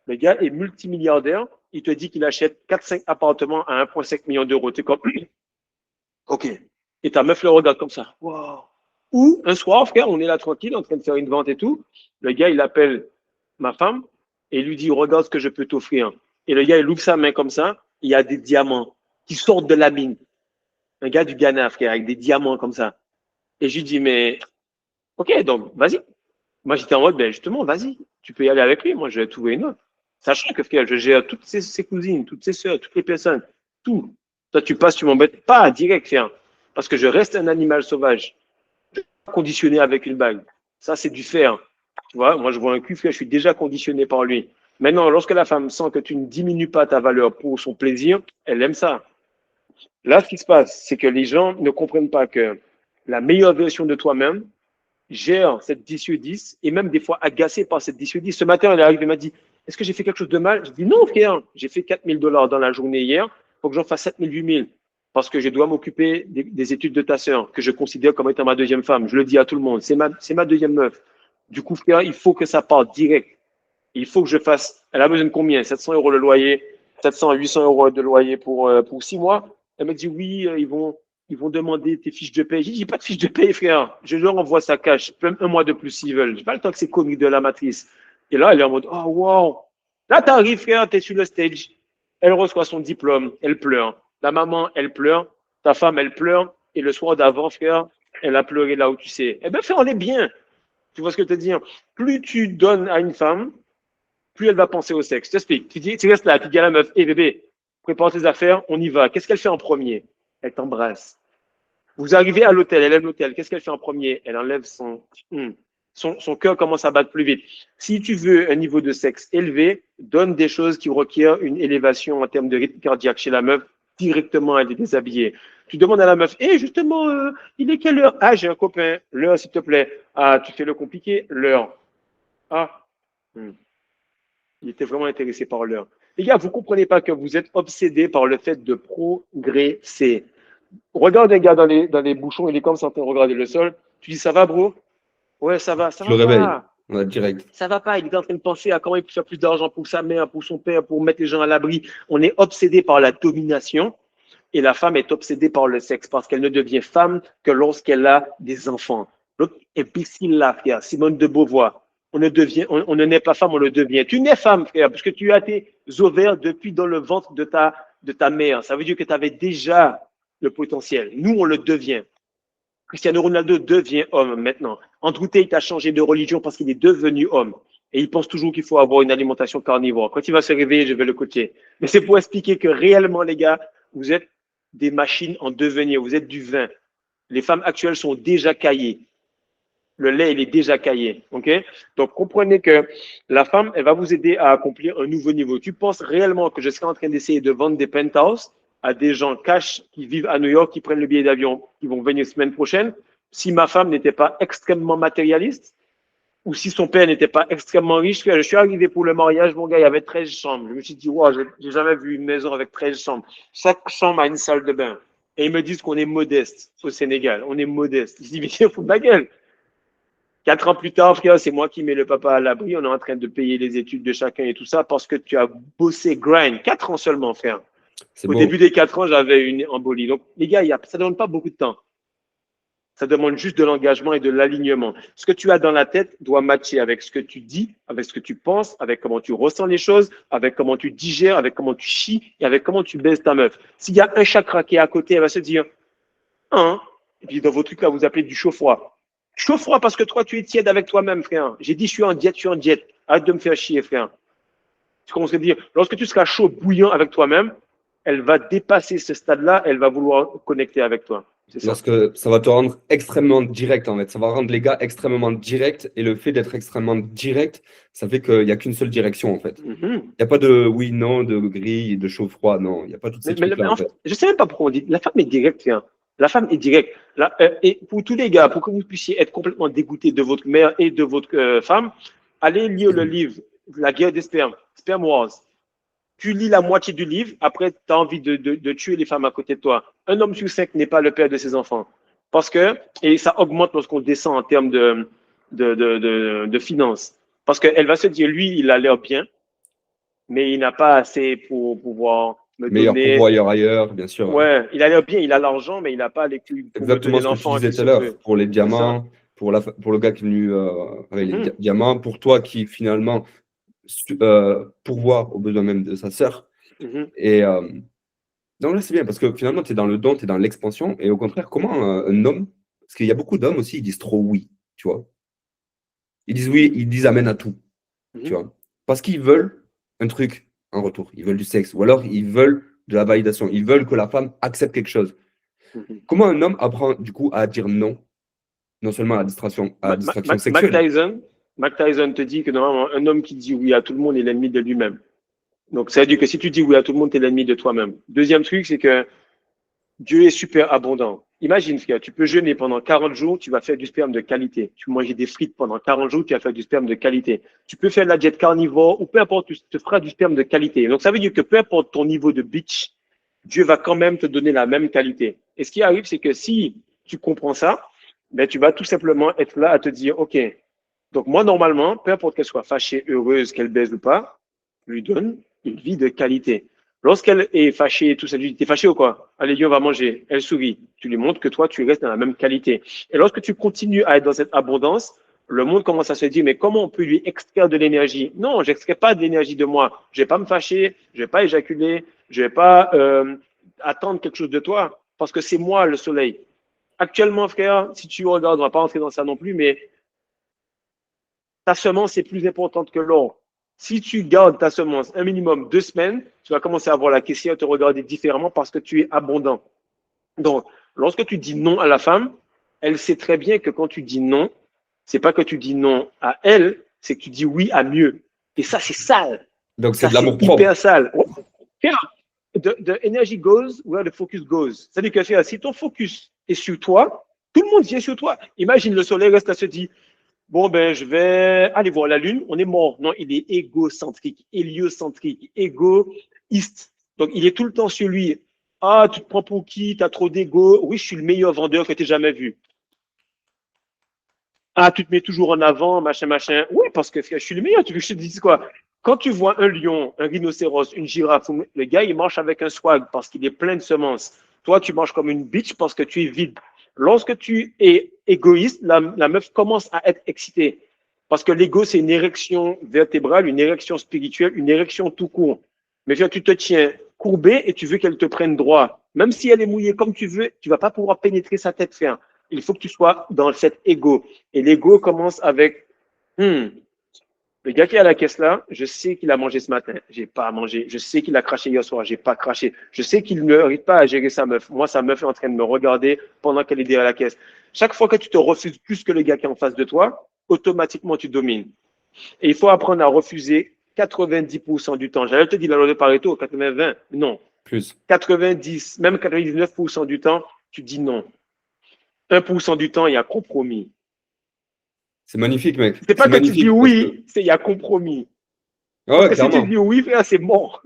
le gars est multimilliardaire. Il te dit qu'il achète 4-5 appartements à 1,5 million d'euros. Tu es comme, OK. Et ta meuf le regarde comme ça. Wow. Ou un soir, frère, on est là tranquille, en train de faire une vente et tout. Le gars, il appelle ma femme et il lui dit, regarde ce que je peux t'offrir. Et le gars, il ouvre sa main comme ça. Il y a des diamants qui sortent de la mine. Un gars du Ghana, frère, avec des diamants comme ça. Et je lui dis, mais OK, donc vas-y. Moi, j'étais en mode, ben justement, vas-y, tu peux y aller avec lui. Moi, je vais trouver une autre. Sachant que, frère, je gère toutes ses cousines, toutes ses sœurs, toutes les personnes, tout. Toi, tu passes, tu m'embêtes pas direct, frère. Parce que je reste un animal sauvage, conditionné avec une bague. Ça, c'est du fer. Tu vois, moi, je vois un cul, frère, je suis déjà conditionné par lui. Maintenant, lorsque la femme sent que tu ne diminues pas ta valeur pour son plaisir, elle aime ça. Là, ce qui se passe, c'est que les gens ne comprennent pas que la meilleure version de toi-même gère cette 10 sur 10 et même des fois agacé par cette 10 sur 10. Ce matin, elle arrive et m'a dit, est-ce que j'ai fait quelque chose de mal? Je dis, non, frère, j'ai fait $4 000 dans la journée hier. Il faut que j'en fasse 7 000, 8 000 parce que je dois m'occuper des études de ta sœur que je considère comme étant ma deuxième femme. Je le dis à tout le monde, c'est ma deuxième meuf. Du coup, frère, il faut que ça parte direct. Il faut que je fasse. Elle a besoin de combien? 700 € le loyer, 700 à 800 € de loyer pour 6 mois. Elle m'a dit oui, ils vont demander tes fiches de paie. J'ai pas de fiches de paie, frère. Je leur envoie sa cash, même un mois de plus s'ils veulent. J'ai pas le temps que c'est connu de la matrice. Et là, elle est en mode, oh wow. Là, t'arrives, frère, t'es sur le stage. Elle reçoit son diplôme, elle pleure. La maman, elle pleure. Ta femme, elle pleure. Et le soir d'avant, frère, elle a pleuré là où tu sais. Eh ben, frère, on est bien. Tu vois ce que je te dis? Plus tu donnes à une femme, plus elle va penser au sexe. Je t'explique. Tu restes là, tu dis à la meuf, hé bébé, prépare tes affaires, on y va. Qu'est-ce qu'elle fait en premier? Elle t'embrasse. Vous arrivez à l'hôtel, elle lève l'hôtel. Qu'est-ce qu'elle fait en premier? Elle enlève son cœur commence à battre plus vite. Si tu veux un niveau de sexe élevé, donne des choses qui requièrent une élévation en termes de rythme cardiaque chez la meuf. Directement, elle est déshabillée. Tu demandes à la meuf, justement, il est quelle heure? Ah, j'ai un copain. L'heure, s'il te plaît. Ah, tu fais le compliqué? L'heure. Ah, il était vraiment intéressé par l'heure. Les gars, vous comprenez pas que vous êtes obsédés par le fait de progresser. Regarde un gars dans les bouchons, il est comme ça en train de regarder le sol. Tu dis, ça va, bro? Ouais, ça Je le va réveille. pas. On a direct. Ça va pas. Il est en train de penser à comment il peut faire plus d'argent pour sa mère, pour son père, pour mettre les gens à l'abri. On est obsédé par la domination et la femme est obsédée par le sexe parce qu'elle ne devient femme que lorsqu'elle a des enfants. L'autre imbécile là, frère, Simone de Beauvoir. On ne naît pas femme, on le devient. Tu nais femme, frère, parce que tu as tes ovaires depuis dans le ventre de ta mère. Ça veut dire que tu avais déjà le potentiel. Nous, on le devient. Cristiano Ronaldo devient homme maintenant. Andrew Tate a changé de religion parce qu'il est devenu homme. Et il pense toujours qu'il faut avoir une alimentation carnivore. Quand il va se réveiller, je vais le coacher. Mais c'est pour expliquer que réellement, les gars, vous êtes des machines en devenir. Vous êtes du vin. Les femmes actuelles sont déjà caillées. Le lait, il est déjà caillé. OK? Donc, comprenez que la femme, elle va vous aider à accomplir un nouveau niveau. Tu penses réellement que je serais en train d'essayer de vendre des penthouses à des gens cash qui vivent à New York, qui prennent le billet d'avion, qui vont venir semaine prochaine, si ma femme n'était pas extrêmement matérialiste ou si son père n'était pas extrêmement riche? Je suis arrivé pour le mariage, mon gars, il y avait 13 chambres. Je me suis dit, wow, j'ai jamais vu une maison avec 13 chambres. Chaque chambre a une salle de bain. Et ils me disent qu'on est modeste au Sénégal. On est modeste. Je dis, mais c'est fou de ma gueule. 4 ans plus tard, frère, c'est moi qui mets le papa à l'abri. On est en train de payer les études de chacun et tout ça parce que tu as bossé grind. 4 ans seulement, frère. Au début des 4 ans, j'avais une embolie. Donc, les gars, ça ne demande pas beaucoup de temps. Ça demande juste de l'engagement et de l'alignement. Ce que tu as dans la tête doit matcher avec ce que tu dis, avec ce que tu penses, avec comment tu ressens les choses, avec comment tu digères, avec comment tu chies et avec comment tu baises ta meuf. S'il y a un chakra qui est à côté, elle va se dire, et puis dans vos trucs là, vous appelez du chaud-froid. Chaud-froid parce que toi, tu es tiède avec toi-même, frère. J'ai dit, je suis en diète, je suis en diète. Arrête de me faire chier, frère. Tu commences à dire, lorsque tu seras chaud, bouillant avec toi-même, elle va dépasser ce stade-là, elle va vouloir connecter avec toi. C'est ça. Parce que ça va te rendre extrêmement direct, en fait. Ça va rendre les gars extrêmement directs. Et le fait d'être extrêmement direct, ça fait qu'il n'y a qu'une seule direction, en fait. Il n'y a pas de oui, non, de gris, de chaud-froid, non. Il n'y a pas toutes ces trucs-là, en fait. Je ne sais même pas pourquoi on dit. La femme est directe, frère. La femme est directe. Et pour tous les gars, pour que vous puissiez être complètement dégoûté de votre mère et de votre femme, allez lire le livre La guerre des spermes, Sperm Wars. Tu lis la moitié du livre, après, tu as envie de tuer les femmes à côté de toi. Un homme sur 5 n'est pas le père de ses enfants. Parce que, et ça augmente lorsqu'on descend en termes de finances. Parce qu'elle va se dire, lui, il a l'air bien, mais il n'a pas assez pour pouvoir me Meilleur donner. pourvoyeur ailleurs, bien sûr. Ouais, il a l'air bien, il a l'argent, mais il n'a pas les couilles pour exactement me donner ce que tu l'enfant. disais tout à l'heure, pour les diamants, pour le gars qui est venu avec les diamants, pour toi qui finalement pourvoit aux besoins même de sa sœur. Et donc là, c'est bien parce que finalement, tu es dans le don, tu es dans l'expansion. Et au contraire, comment un homme, parce qu'il y a beaucoup d'hommes aussi, ils disent trop oui, tu vois. Ils disent oui, ils disent amen à tout, tu vois. Parce qu'ils veulent un truc en retour. Ils veulent du sexe. Ou alors, ils veulent de la validation. Ils veulent que la femme accepte quelque chose. Comment un homme apprend, du coup, à dire non, non seulement à la distraction sexuelle. Mac Tyson te dit que normalement, un homme qui dit oui à tout le monde est l'ennemi de lui-même. Donc, ça veut dire que si tu dis oui à tout le monde, tu es l'ennemi de toi-même. Deuxième truc, c'est que Dieu est super abondant. Imagine, frère, tu peux jeûner pendant 40 jours, tu vas faire du sperme de qualité. Tu peux manger des frites pendant 40 jours, tu vas faire du sperme de qualité. Tu peux faire de la diète carnivore ou peu importe, tu te feras du sperme de qualité. Donc, ça veut dire que peu importe ton niveau de bitch, Dieu va quand même te donner la même qualité. Et ce qui arrive, c'est que si tu comprends ça, ben, tu vas tout simplement être là à te dire, OK, donc moi, normalement, peu importe qu'elle soit fâchée, heureuse, qu'elle baise ou pas, je lui donne une vie de qualité. Lorsqu'elle est fâchée, tout ça, lui dit, t'es fâché ou quoi? Allez, viens, on va manger. Elle sourit. Tu lui montres que toi, tu restes dans la même qualité. Et lorsque tu continues à être dans cette abondance, le monde commence à se dire, mais comment on peut lui extraire de l'énergie? Non, je n'extrais pas de l'énergie de moi. Je ne vais pas me fâcher, je ne vais pas éjaculer, je ne vais pas attendre quelque chose de toi, parce que c'est moi le soleil. Actuellement, frère, si tu regardes, on ne va pas rentrer dans ça non plus, mais ta semence est plus importante que l'or. Si tu gardes ta semence un minimum 2 semaines, tu vas commencer à voir la caissière te regarder différemment parce que tu es abondant. Donc, lorsque tu dis non à la femme, elle sait très bien que quand tu dis non, c'est pas que tu dis non à elle, c'est que tu dis oui à mieux. Et ça, c'est sale. Donc, c'est Ça, de c'est l'amour propre. hyper sale. The energy goes where the focus goes. C'est-à-dire que si ton focus est sur toi, tout le monde vient sur toi. Imagine le soleil reste à se dire, bon, ben, je vais aller voir la Lune. On est mort. Non, il est égocentrique, héliocentrique, égoïste. Donc, il est tout le temps sur lui. Ah, tu te prends pour qui? Tu as trop d'ego. Oui, je suis le meilleur vendeur que tu aies jamais vu. Ah, tu te mets toujours en avant, machin, machin. Oui, parce que je suis le meilleur. Tu veux que je te dise quoi? Quand tu vois un lion, un rhinocéros, une girafe, le gars, il marche avec un swag parce qu'il est plein de semences. Toi, tu marches comme une bitch parce que tu es vide. Lorsque tu es égoïste, la meuf commence à être excitée. Parce que l'ego, c'est une érection vertébrale, une érection spirituelle, une érection tout court. Mais tu te tiens courbé et tu veux qu'elle te prenne droit. Même si elle est mouillée comme tu veux, tu vas pas pouvoir pénétrer sa tête ferme. Il faut que tu sois dans cet ego. Et l'ego commence avec le gars qui est à la caisse là, je sais qu'il a mangé ce matin, j'ai pas mangé. Je sais qu'il a craché hier soir, j'ai pas craché. Je sais qu'il n'arrive pas à gérer sa meuf. Moi, sa meuf est en train de me regarder pendant qu'elle est derrière la caisse. Chaque fois que tu te refuses plus que le gars qui est en face de toi, automatiquement tu domines. Et il faut apprendre à refuser 90% du temps. J'allais te dire la loi de Pareto, 80-20. Non. Plus. 90, même 99% du temps, tu dis non. 1% du temps, il y a compromis. C'est magnifique, mec. C'est pas C'est que tu dis magnifique parce que. oui, c'est il y a compromis. Ah Parce ouais, que si tu clairement. dis oui, frère, c'est mort.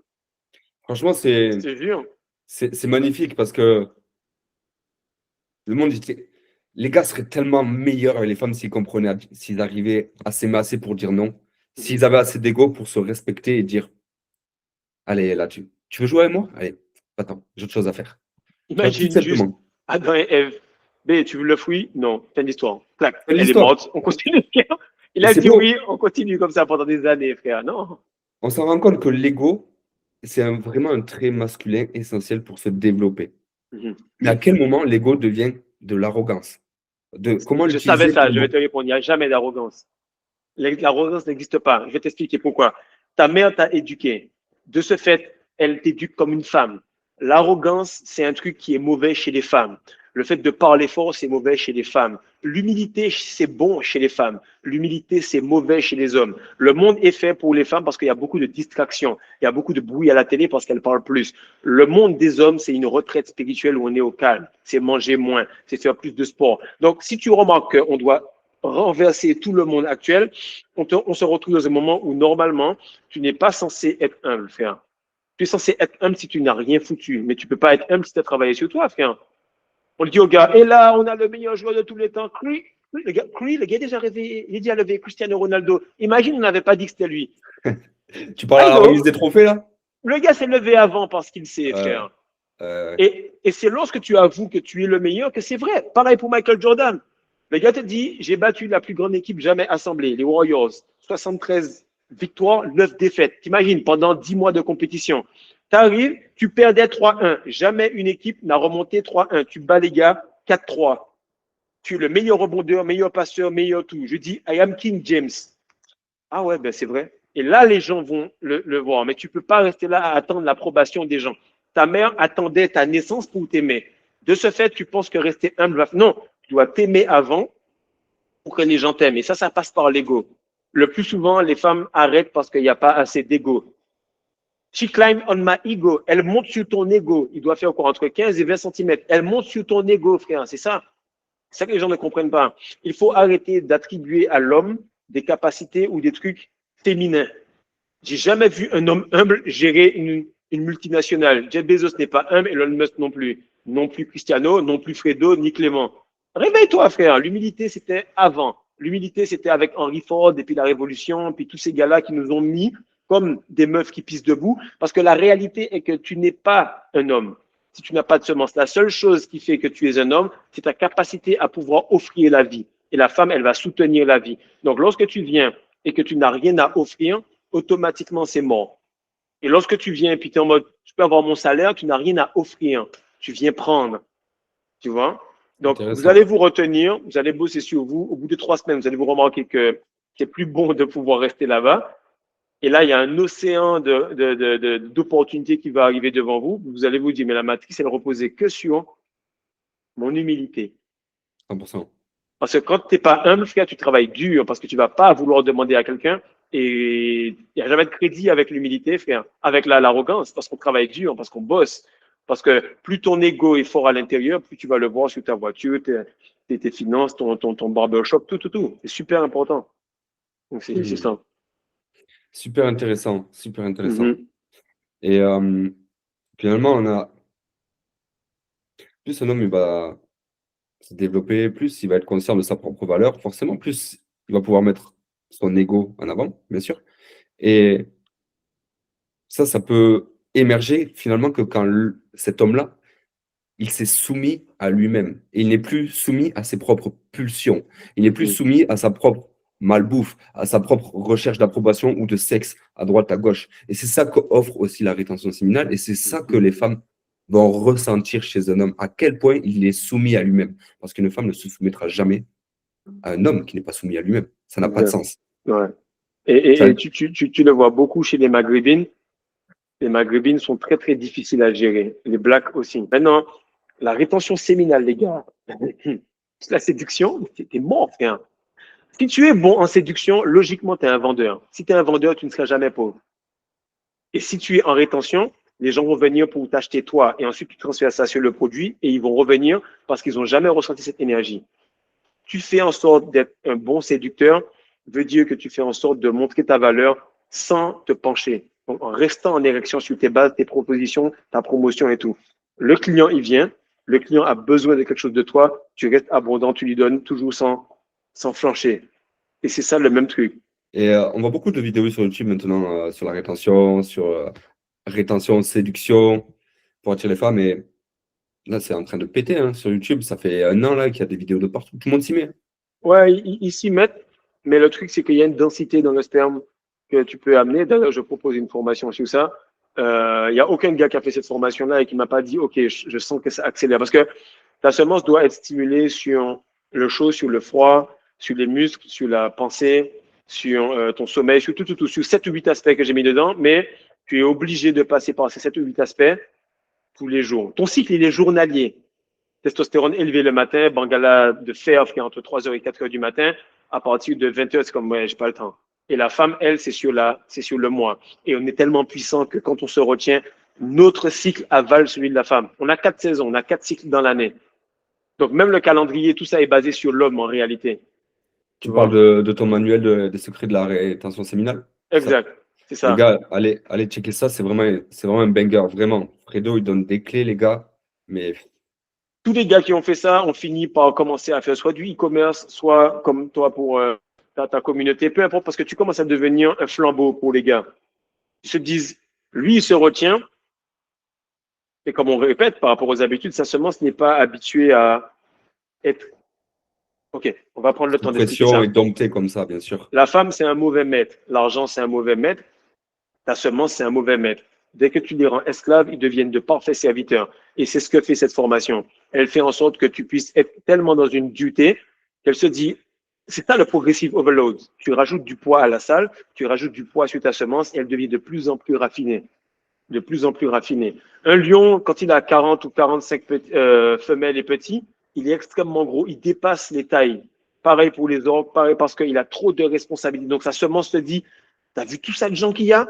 Franchement, Je te jure. c'est magnifique parce que le monde, les gars seraient tellement meilleurs et les femmes s'ils comprenaient, s'ils arrivaient à s'aimer assez pour dire non, s'ils avaient assez d'ego pour se respecter et dire, allez, là, tu veux jouer avec moi? Allez, attends, j'ai autre chose à faire. Tu vois, tout Imagine juste simplement. Adam et Ève. B, tu veux le fruit? Non. Fin d'histoire. Clac. C'est Elle est l'histoire. morte. On continue. Il Et a c'est dit beau. oui, on continue comme ça pendant des années, frère. Non. On s'en rend compte que l'ego, c'est vraiment un trait masculin essentiel pour se développer. Mhm. Mais à quel moment l'ego devient de l'arrogance? Comment Je savais l'utiliser ça. Je pour. vais te répondre. Il n'y a jamais d'arrogance. L'arrogance n'existe pas. Je vais t'expliquer pourquoi. Ta mère t'a éduqué. De ce fait, elle t'éduque comme une femme. L'arrogance, c'est un truc qui est mauvais chez les femmes. Le fait de parler fort, c'est mauvais chez les femmes. L'humilité, c'est bon chez les femmes. L'humilité, c'est mauvais chez les hommes. Le monde est fait pour les femmes parce qu'il y a beaucoup de distractions. Il y a beaucoup de bruit à la télé parce qu'elles parlent plus. Le monde des hommes, c'est une retraite spirituelle où on est au calme. C'est manger moins, c'est faire plus de sport. Donc, si tu remarques qu'on doit renverser tout le monde actuel, on se retrouve dans un moment où normalement, tu n'es pas censé être humble, frère. Tu es censé être humble si tu n'as rien foutu, mais tu ne peux pas être humble si tu as travaillé sur toi, frère. On le dit au gars, et là, on a le meilleur joueur de tous les temps, Cree. Le gars est déjà rêvé, il est déjà levé Cristiano Ronaldo. Imagine, on n'avait pas dit que c'était lui. Tu parles à la remise Allô? des trophées, là? Le gars s'est levé avant parce qu'il sait, Euh, frère. euh, Et c'est lorsque tu avoues que tu es le meilleur que c'est vrai. Pareil pour Michael Jordan. Le gars te dit, j'ai battu la plus grande équipe jamais assemblée, les Warriors. 73 victoires, 9 défaites. T'imagines, pendant 10 mois de compétition. Tu arrives, tu perdais 3-1. Jamais une équipe n'a remonté 3-1. Tu bats les gars 4-3. Tu es le meilleur rebondeur, meilleur passeur, meilleur tout. Je dis, I am King James. Ah ouais, ben c'est vrai. Et là, les gens vont le voir. Mais tu ne peux pas rester là à attendre l'approbation des gens. Ta mère attendait ta naissance pour t'aimer. De ce fait, tu penses que rester humble va. Non, tu dois t'aimer avant pour que les gens t'aiment. Et ça passe par l'ego. Le plus souvent, les femmes arrêtent parce qu'il n'y a pas assez d'ego. She climbed on my ego. Elle monte sur ton ego. Il doit faire quoi entre 15 et 20 centimètres. Elle monte sur ton ego, frère. C'est ça. C'est ça que les gens ne comprennent pas. Il faut arrêter d'attribuer à l'homme des capacités ou des trucs féminins. J'ai jamais vu un homme humble gérer une multinationale. Jeff Bezos n'est pas humble et Elon Musk non plus. Non plus Cristiano, non plus Fredo, ni Clément. Réveille-toi, frère. L'humilité, c'était avant. L'humilité, c'était avec Henry Ford et puis la Révolution, puis tous ces gars-là qui nous ont mis comme des meufs qui pissent debout. Parce que la réalité est que tu n'es pas un homme si tu n'as pas de semence. La seule chose qui fait que tu es un homme, c'est ta capacité à pouvoir offrir la vie. Et la femme, elle va soutenir la vie. Donc, lorsque tu viens et que tu n'as rien à offrir, automatiquement, c'est mort. Et lorsque tu viens et puis tu es en mode, je peux avoir mon salaire, tu n'as rien à offrir. Tu viens prendre. Tu vois? Donc, vous allez vous retenir, vous allez bosser sur vous. Au bout de 3 semaines, vous allez vous remarquer que c'est plus bon de pouvoir rester là-bas. Et là, il y a un océan d'opportunités qui va arriver devant vous. Vous allez vous dire, mais la matrice, elle reposait que sur mon humilité. 100%. Parce que quand tu n'es pas humble, frère, tu travailles dur parce que tu ne vas pas vouloir demander à quelqu'un. Et il n'y a jamais de crédit avec l'humilité, frère, avec l'arrogance, parce qu'on travaille dur, parce qu'on bosse. Parce que plus ton ego est fort à l'intérieur, plus tu vas le voir sur ta voiture, tes finances, ton barbershop, tout. C'est super important. Donc, c'est ça. Super intéressant, super intéressant. Et finalement, on a plus un homme il va se développer, plus il va être conscient de sa propre valeur, forcément, plus il va pouvoir mettre son ego en avant, bien sûr. Et ça peut émerger finalement que quand cet homme-là, il s'est soumis à lui-même. Il n'est plus soumis à ses propres pulsions. Il n'est plus soumis à sa propre malbouffe, à sa propre recherche d'approbation ou de sexe à droite, à gauche. Et c'est ça qu'offre aussi la rétention séminale. Et c'est ça que les femmes vont ressentir chez un homme, à quel point il est soumis à lui-même. Parce qu'une femme ne se soumettra jamais à un homme qui n'est pas soumis à lui-même. Ça n'a pas de sens. Ouais. Et tu le vois beaucoup chez les Maghrébines. Les Maghrébines sont très, très difficiles à gérer. Les Blacks aussi. Maintenant, la rétention séminale, les gars, la séduction, t'es mort, frère. Si tu es bon en séduction, logiquement, tu es un vendeur. Si tu es un vendeur, tu ne seras jamais pauvre. Et si tu es en rétention, les gens vont venir pour t'acheter toi et ensuite tu transfères ça sur le produit et ils vont revenir parce qu'ils n'ont jamais ressenti cette énergie. Tu fais en sorte d'être un bon séducteur, veut dire que tu fais en sorte de montrer ta valeur sans te pencher. Donc, en restant en érection sur tes bases, tes propositions, ta promotion et tout. Le client, il vient. Le client a besoin de quelque chose de toi. Tu restes abondant, tu lui donnes toujours sans flancher. Et c'est ça le même truc. Et on voit beaucoup de vidéos sur YouTube maintenant sur la rétention, sur rétention, séduction pour attirer les femmes. Et là, c'est en train de péter hein, sur YouTube. Ça fait 1 an là qu'il y a des vidéos de partout. Tout le monde s'y met. Ouais, ils s'y mettent. Mais le truc, c'est qu'il y a une densité dans le sperme que tu peux amener. D'ailleurs, je propose une formation sur ça. Il n'y a aucun gars qui a fait cette formation-là et qui m'a pas dit, OK, je sens que ça accélère. Parce que ta semence doit être stimulée sur le chaud, sur le froid, sur les muscles, sur la pensée, sur ton sommeil, sur tout, sur 7 ou 8 aspects que j'ai mis dedans. Mais tu es obligé de passer par ces 7 ou 8 aspects tous les jours. Ton cycle, il est journalier. Testostérone élevé le matin, Bengala de fer qui est entre 3h et 4h du matin. À partir de 20h, c'est comme, ouais, j'ai pas le temps. Et la femme, elle, c'est sur le mois. Et on est tellement puissant que quand on se retient, notre cycle avale celui de la femme. On a 4 saisons, on a 4 cycles dans l'année. Donc, même le calendrier, tout ça est basé sur l'homme en réalité. Tu parles de ton manuel des secrets de la rétention séminale? Exact, c'est ça. Les gars, allez checker ça, c'est vraiment un banger, vraiment. Fredo, il donne des clés, les gars, mais tous les gars qui ont fait ça ont fini par commencer à faire soit du e-commerce, soit comme toi pour ta communauté, peu importe, parce que tu commences à devenir un flambeau pour les gars. Ils se disent, lui, il se retient, et comme on répète, par rapport aux habitudes, sa semence n'est pas habituée à être. Ok, on va prendre le temps d'expliquer ça. pression et dompté comme ça, bien sûr. La femme, c'est un mauvais maître. L'argent, c'est un mauvais maître. Ta semence, c'est un mauvais maître. Dès que tu les rends esclaves, ils deviennent de parfaits serviteurs. Et c'est ce que fait cette formation. Elle fait en sorte que tu puisses être tellement dans une dureté qu'elle se dit, c'est ça le progressive overload. Tu rajoutes du poids à la salle, tu rajoutes du poids sur ta semence et elle devient de plus en plus raffinée. De plus en plus raffinée. Un lion, quand il a 40 ou 45 femelles et petits, il est extrêmement gros, il dépasse les tailles. Pareil pour les orques, pareil parce qu'il a trop de responsabilités. Donc sa semence te dit, t'as vu tout ça de gens qu'il y a?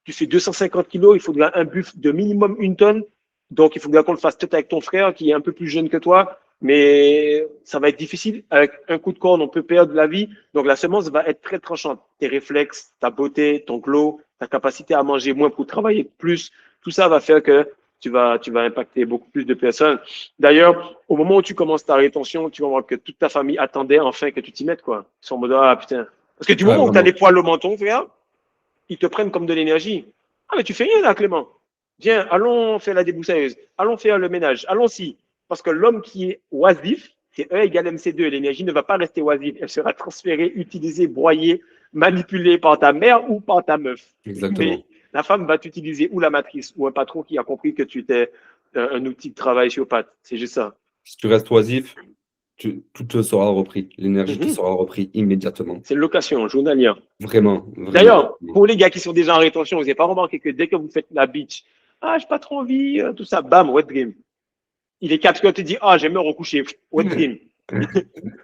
Tu fais 250 kilos, il faudra un buff de minimum 1 tonne. Donc, il faudra qu'on le fasse peut-être avec ton frère qui est un peu plus jeune que toi. Mais ça va être difficile. Avec un coup de corne, on peut perdre la vie. Donc, la semence va être très tranchante. Tes réflexes, ta beauté, ton glow, ta capacité à manger moins pour travailler plus, tout ça va faire que tu vas impacter beaucoup plus de personnes. D'ailleurs, au moment où tu commences ta rétention, tu vas voir que toute ta famille attendait enfin que tu t'y mettes, quoi. Ils sont en mode, ah putain. Parce que du Ouais, moment où tu as vraiment. les poils au menton, frère, ils te prennent comme de l'énergie. Ah, mais tu fais rien là, Clément. Viens, allons faire la débroussailleuse. Allons faire le ménage. Allons-y. Parce que l'homme qui est oisif, c'est E égale MC2. L'énergie ne va pas rester oisive. Elle sera transférée, utilisée, broyée, manipulée par ta mère ou par ta meuf. Mais Exactement. la femme va t'utiliser ou la matrice ou un patron qui a compris que tu étais un outil de travail sur pattes. C'est juste ça. Si tu restes oisif, tout te sera repris. L'énergie te Mhm. sera repris immédiatement. C'est une location journalière. Vraiment, vraiment. D'ailleurs, pour les gars qui sont déjà en rétention, vous n'avez pas remarqué que dès que vous faites la bitch, ah, j'ai pas trop envie, tout ça, bam, wet dream. Il est 4 heures, tu dis, ah, j'aime me recoucher, wet dream.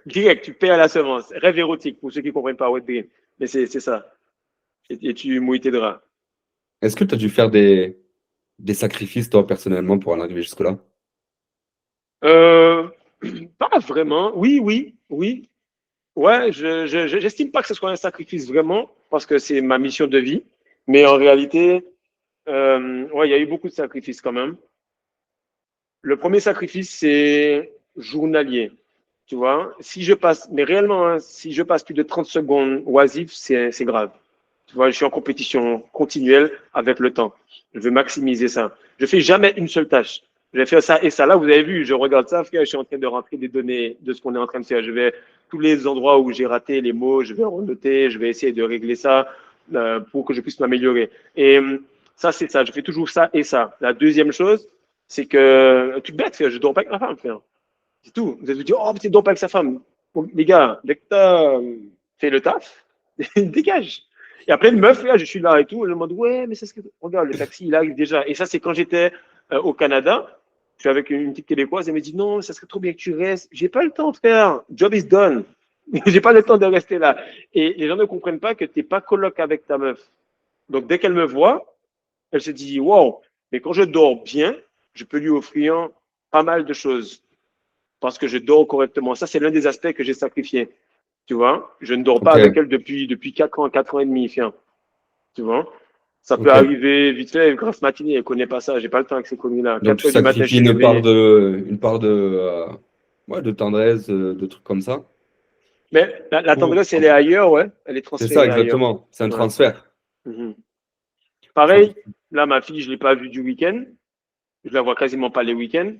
Direct, tu perds la semence. Rêve érotique, pour ceux qui ne comprennent pas wet dream. Mais c'est ça. Et tu mouilles tes draps. Est-ce que tu as dû faire des sacrifices, toi, personnellement, pour en arriver jusque-là? Euh, Pas vraiment. Oui, oui, oui. Ouais, j'estime pas que ce soit un sacrifice vraiment, parce que c'est ma mission de vie. Mais en réalité, ouais, il y a eu beaucoup de sacrifices quand même. Le premier sacrifice, c'est journalier. Tu vois, si je passe, mais réellement, hein, si je passe plus de 30 secondes oisif, c'est grave. Tu vois, je suis en compétition continuelle avec le temps. Je veux maximiser ça. Je fais jamais une seule tâche. Je vais faire ça et ça. Là, vous avez vu, je regarde ça, frère, je suis en train de rentrer des données de ce qu'on est en train de faire. Je vais tous les endroits où j'ai raté les mots, je vais renoter, je vais essayer de régler ça pour que je puisse m'améliorer. Et ça, c'est ça. Je fais toujours ça et ça. La deuxième chose, c'est que tu te bête, frère, je dors pas avec ma femme, frère. C'est tout. Vous allez vous dire, oh, mais tu dors pas avec sa femme. Bon, les gars, dès que tu as fait le taf, dégage. Il y a plein de meufs, là, je suis là et tout, et je me demande, ouais, mais c'est ce que. Regarde, le taxi, il arrive déjà. Et ça, c'est quand j'étais au Canada. Je suis avec une petite Québécoise, elle me dit, non, ça serait trop bien que tu restes. J'ai pas le temps, frère. Job is done. J'ai pas le temps de rester là. Et les gens ne comprennent pas que tu n'es pas coloc avec ta meuf. Donc, dès qu'elle me voit, elle se dit, wow, mais quand je dors bien, je peux lui offrir pas mal de choses parce que je dors correctement. Ça, c'est l'un des aspects que j'ai sacrifié. Tu vois, je ne dors pas Ok, avec elle depuis 4 ans et demi, fiant. Tu vois, ça peut ok. arriver vite fait, grasse matinée, elle connaît pas ça. J'ai pas le temps avec ces conneries-là. Donc, 4 tu heures du matin, je sacrifies suis réveillé. une part ouais, de tendresse, de trucs comme ça. Mais la Pour- tendresse, elle est ailleurs, ouais. Elle est C'est ça, transférée ailleurs. exactement. C'est un Ouais. transfert. Mhm. Tu vois. Pareil, là, ma fille, je l'ai pas vue du week-end. Je la vois quasiment pas les week-ends.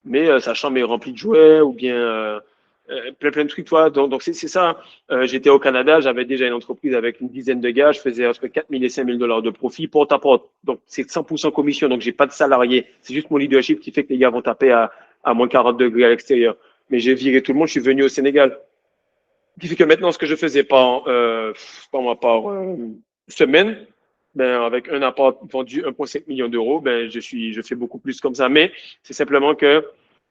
Mais sa chambre est remplie de jouets ou bien plein de trucs, toi. Donc c'est ça. J'étais au Canada, j'avais déjà une entreprise avec une dizaine de gars, je faisais entre 4 000 et 5 000 dollars de profit porte à porte. Donc c'est 100% commission, donc j'ai pas de salarié. C'est juste mon leadership qui fait que les gars vont taper à moins 40 degrés à l'extérieur. Mais j'ai viré tout le monde, je suis venu au Sénégal. Ce qui fait que maintenant, ce que je faisais par semaine, ben, avec un apport vendu 1,5 million d'euros, ben, je fais beaucoup plus comme ça. Mais c'est simplement que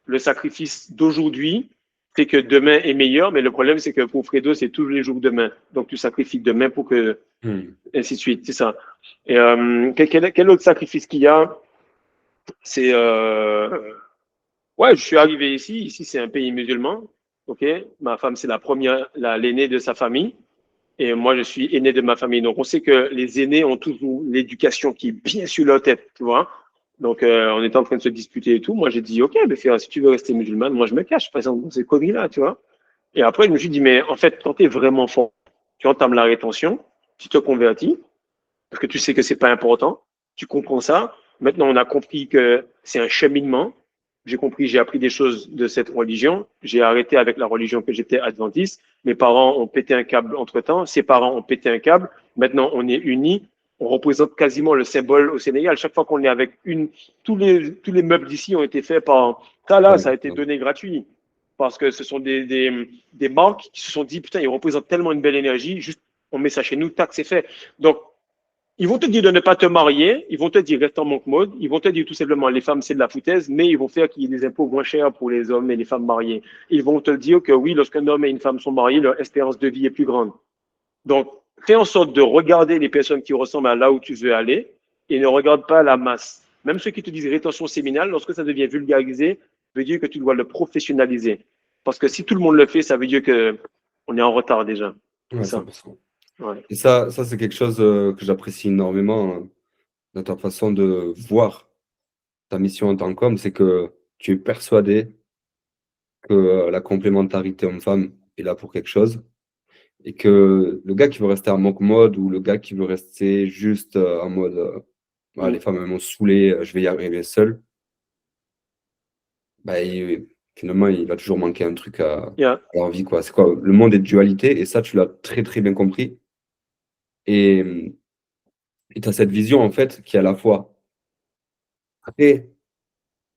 le sacrifice d'aujourd'hui fait que demain est meilleur. Mais le problème, c'est que pour Fredo, c'est tous les jours demain. Donc, tu sacrifies demain pour que, Hmm. ainsi de suite. C'est ça. Et quel autre sacrifice qu'il y a? C'est, ouais, je suis arrivé ici. Ici, c'est un pays musulman. OK? Ma femme, c'est la première, l'aînée de sa famille. Et moi, je suis aîné de ma famille. Donc, on sait que les aînés ont toujours l'éducation qui est bien sur leur tête, tu vois. Donc, on était en train de se disputer et tout. Moi, j'ai dit, OK, mais frère, si tu veux rester musulmane, moi, je me cache, par exemple, dans ces conneries-là, tu vois. Et après, je me suis dit, mais en fait, quand tu es vraiment fort, tu entames la rétention, tu te convertis, parce que tu sais que c'est pas important, tu comprends ça. Maintenant, on a compris que c'est un cheminement. J'ai compris, j'ai appris des choses de cette religion. J'ai arrêté avec la religion que j'étais adventiste. Mes parents ont pété un câble entre-temps. Ses parents ont pété un câble. Maintenant, on est unis. On représente quasiment le symbole au Sénégal. Chaque fois qu'on est avec tous les meubles d'ici ont été faits par ça là, Ouais, ça a été donné gratuit. Parce que ce sont des marques qui se sont dit, putain, ils représentent tellement une belle énergie. Juste, on met ça chez nous, tac, c'est fait. Donc, ils vont te dire de ne pas te marier, ils vont te dire reste en monk mode, ils vont te dire tout simplement les femmes c'est de la foutaise, mais ils vont faire qu'il y ait des impôts moins chers pour les hommes et les femmes mariées. Ils vont te dire que oui, lorsqu'un homme et une femme sont mariés, leur espérance de vie est plus grande. Donc, fais en sorte de regarder les personnes qui ressemblent à là où tu veux aller et ne regarde pas la masse. Même ceux qui te disent rétention séminale, lorsque ça devient vulgarisé, ça veut dire que tu dois le professionnaliser. Parce que si tout le monde le fait, ça veut dire qu'on est en retard déjà. Ouais, C'est ça. 100%. Ouais. Et ça c'est quelque chose que j'apprécie énormément dans ta façon de voir ta mission en tant qu'homme, c'est que tu es persuadé que la complémentarité homme-femme est là pour quelque chose et que le gars qui veut rester en monk mode ou le gars qui veut rester juste en mode les femmes elles m'ont saoulé, je vais y arriver seul, bah, finalement il va toujours manquer un truc à leur vie, quoi. C'est quoi? Le monde est de dualité et ça tu l'as très très bien compris et tu as cette vision en fait qui est très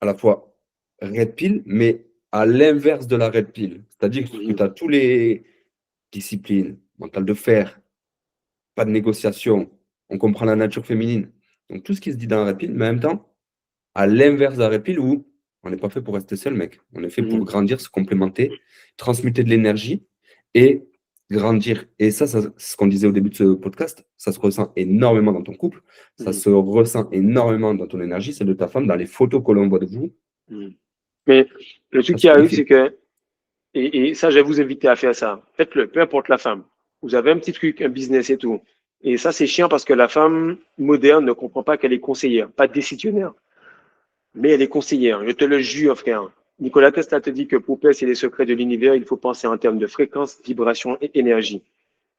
à la fois red pill, mais à l'inverse de la red pill. C'est-à-dire que tu as tous les disciplines, mental de fer, pas de négociation, on comprend la nature féminine. Donc tout ce qui se dit dans la red pill, mais en même temps, à l'inverse de la red pill où on n'est pas fait pour rester seul, mec. On est fait pour grandir, se complémenter, transmuter de l'énergie et grandir. Et ça c'est ce qu'on disait au début de ce podcast, ça se ressent énormément dans ton couple, ça se ressent énormément dans ton énergie, celle de ta femme, dans les photos que l'on voit de vous. Mais le truc qui arrive, c'est que, et ça, je vais vous inviter à faire ça. Faites-le, peu importe la femme. Vous avez un petit truc, un business et tout. Et ça, c'est chiant parce que la femme moderne ne comprend pas qu'elle est conseillère, pas décisionnaire. Mais elle est conseillère. Je te le jure, frère. Nikola Tesla te dit que pour percer les secrets de l'univers, il faut penser en termes de fréquence, vibration et énergie.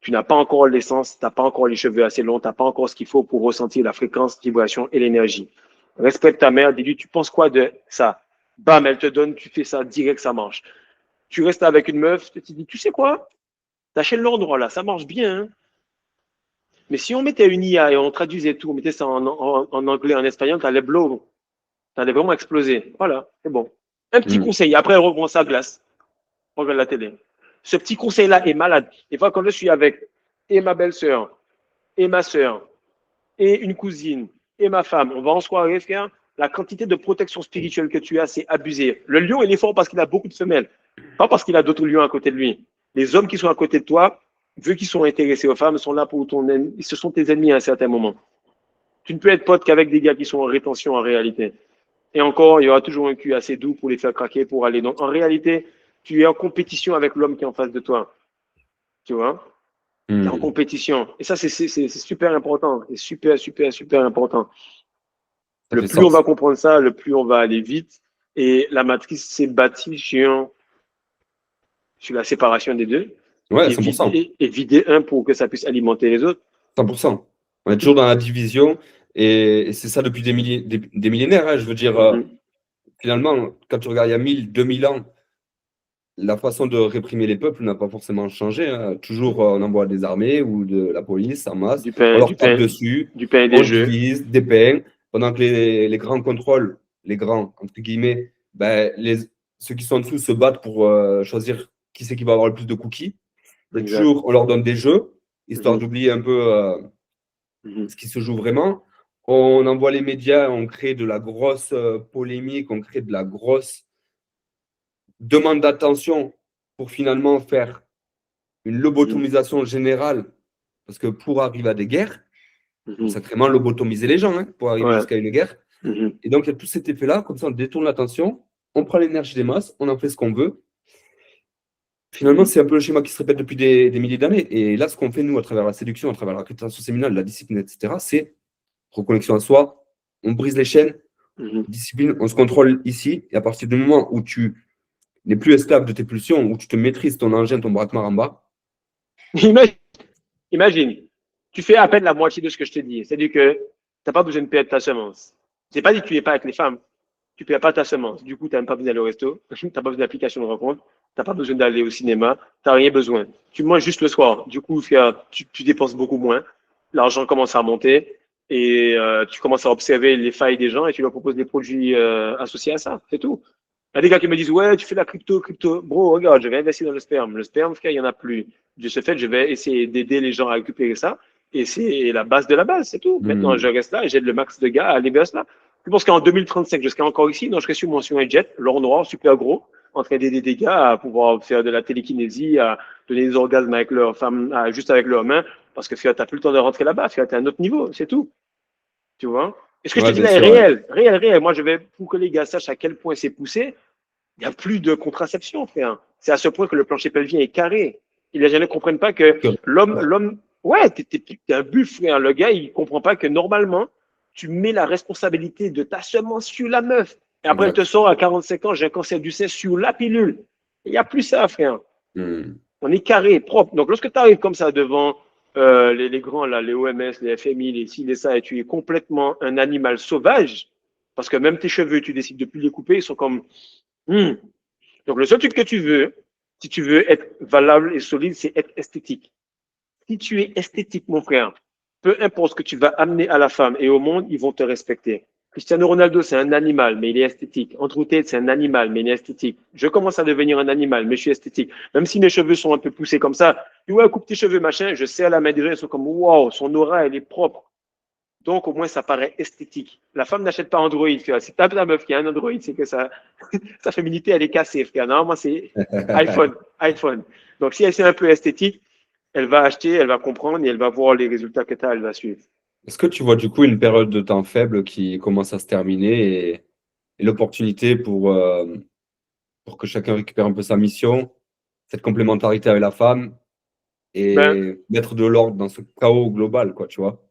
Tu n'as pas encore l'essence, tu n'as pas encore les cheveux assez longs, tu n'as pas encore ce qu'il faut pour ressentir la fréquence, vibration et l'énergie. Respecte ta mère, dis-lui, tu penses quoi de ça? Bam, elle te donne, tu fais ça, direct, ça marche. Tu restes avec une meuf, tu te dis, tu sais quoi? T'achètes l'endroit là, ça marche bien. Hein. Mais si on mettait une IA et on traduisait tout, on mettait ça en anglais, en espagnol, t'allais blow. T'allais vraiment exploser. Voilà, c'est bon. Un petit conseil, après elle reprend sa glace. On regarde la télé. Ce petit conseil-là est malade. Des fois, quand je suis avec et ma belle-sœur, et ma sœur, et une cousine, et ma femme, on va en soirée, frère, la quantité de protection spirituelle que tu as, c'est abusé. Le lion, il est fort parce qu'il a beaucoup de femelles, pas parce qu'il a d'autres lions à côté de lui. Les hommes qui sont à côté de toi, vu qu'ils sont intéressés aux femmes, sont là pour ton ennemi. Ce sont tes ennemis à un certain moment. Tu ne peux être pote qu'avec des gars qui sont en rétention en réalité. Et encore, il y aura toujours un cul assez doux pour les faire craquer, pour aller. Donc, en réalité, tu es en compétition avec l'homme qui est en face de toi. Tu vois? Tu es en compétition. Et ça, c'est super important. C'est super, super, super important. Le plus on va comprendre ça, le plus on va aller vite. Et la matrice s'est bâtie sur la séparation des deux. Ouais, et 100%. Et vider un pour que ça puisse alimenter les autres. 100%. On est toujours dans la division. Et c'est ça depuis des millénaires. Hein. Je veux dire, finalement, quand tu regardes il y a 1000, 2000 ans, la façon de réprimer les peuples n'a pas forcément changé. Hein. Toujours, on envoie des armées ou de la police en masse. On leur tape dessus. Du pain et on des jeux. divise, des pains. Pendant que les grands contrôlent, les grands, entre guillemets, ben, ceux qui sont en dessous se battent pour choisir qui c'est qui va avoir le plus de cookies. Et toujours, on leur donne des jeux, histoire d'oublier un peu ce qui se joue vraiment. On envoie les médias, on crée de la grosse polémique, on crée de la grosse demande d'attention pour finalement faire une lobotomisation générale. Parce que pour arriver à des guerres, il faut sacrément lobotomiser les gens pour arriver jusqu'à une guerre. Et donc, il y a tout cet effet-là. Comme ça, on détourne l'attention, on prend l'énergie des masses, on en fait ce qu'on veut. Finalement, c'est un peu le schéma qui se répète depuis des milliers d'années. Et là, ce qu'on fait, nous, à travers la séduction, à travers la rétention séminale, la discipline, etc., c'est reconnexion à soi. On brise les chaînes, discipline, on se contrôle ici. Et à partir du moment où tu n'es plus esclave de tes pulsions, où tu te maîtrises ton engin, ton braquemar en bas. Imagine, tu fais à peine la moitié de ce que je te dis. C'est-à-dire que tu n'as pas besoin de perdre ta semence. C'est pas dit que tu n'es pas avec les femmes. Tu ne perds pas ta semence. Du coup, tu n'as même pas besoin d'aller au resto. Tu n'as pas besoin d'application de rencontre. Tu n'as pas besoin d'aller au cinéma. Tu n'as rien besoin. Tu manges juste le soir. Du coup, tu dépenses beaucoup moins. L'argent commence à monter et tu commences à observer les failles des gens et tu leur proposes des produits associés à ça. C'est tout. Il y a des gars qui me disent, ouais, tu fais la crypto. Bro, regarde, je vais investir dans le sperme. Le sperme, frère, il n'y en a plus. De ce fait, je vais essayer d'aider les gens à récupérer ça. Et c'est la base de la base, c'est tout. Maintenant, je reste là et j'aide le max de gars à aller vers cela. Je pense qu'en 2035, je serai encore ici. Non, je serai sur un jet, l'or noir, super gros, en train d'aider des gars à pouvoir faire de la télékinésie, à donner des orgasmes avec leurs femmes, juste avec leurs mains. Parce que tu n'as plus le temps de rentrer là-bas, tu as un autre niveau, c'est tout. Tu vois? Et ce que je te Ouais, dis bien là est sûr. Ouais. réel. Moi, pour que les gars sachent à quel point c'est poussé, il n'y a plus de contraception, frère. C'est à ce point que le plancher pelvien est carré. Et les gens ne comprennent pas que ouais, t'es un buff, frère. Le gars, il comprend pas que normalement, tu mets la responsabilité de ta semence sur la meuf. Et après, elle te Exact. sort à 45 ans, j'ai un cancer du sein sur la pilule. Il n'y a plus ça, frère. Hmm. On est carré, propre. Donc, lorsque tu arrives comme ça devant les grands, là, les OMS, les FMI, les ci, les ça, et tu es complètement un animal sauvage, parce que même tes cheveux, tu décides de plus les couper, ils sont comme, hmm. Donc, le seul truc que tu veux, si tu veux être valable et solide, c'est être esthétique. Si tu es esthétique, mon frère, peu importe ce que tu vas amener à la femme et au monde, ils vont te respecter. Cristiano Ronaldo, c'est un animal, mais il est esthétique. Andrew Tate, c'est un animal, mais il est esthétique. Je commence à devenir un animal, mais je suis esthétique. Même si mes cheveux sont un peu poussés comme ça, tu vois, coupe tes cheveux, machin, je sais à la main des gens, ils sont comme, wow, son aura, elle est propre. Donc, au moins, ça paraît esthétique. La femme n'achète pas Android, frère. Si tu as ta meuf qui a un Android, c'est que sa féminité, elle est cassée, frère. Normalement, c'est iPhone. Donc, si elle est un peu esthétique, elle va acheter, elle va comprendre et elle va voir les résultats que tu as, elle va suivre. Est-ce que tu vois du coup une période de temps faible qui commence à se terminer et l'opportunité pour que chacun récupère un peu sa mission, cette complémentarité avec la femme Ben, et mettre de l'ordre dans ce chaos global, quoi, tu vois?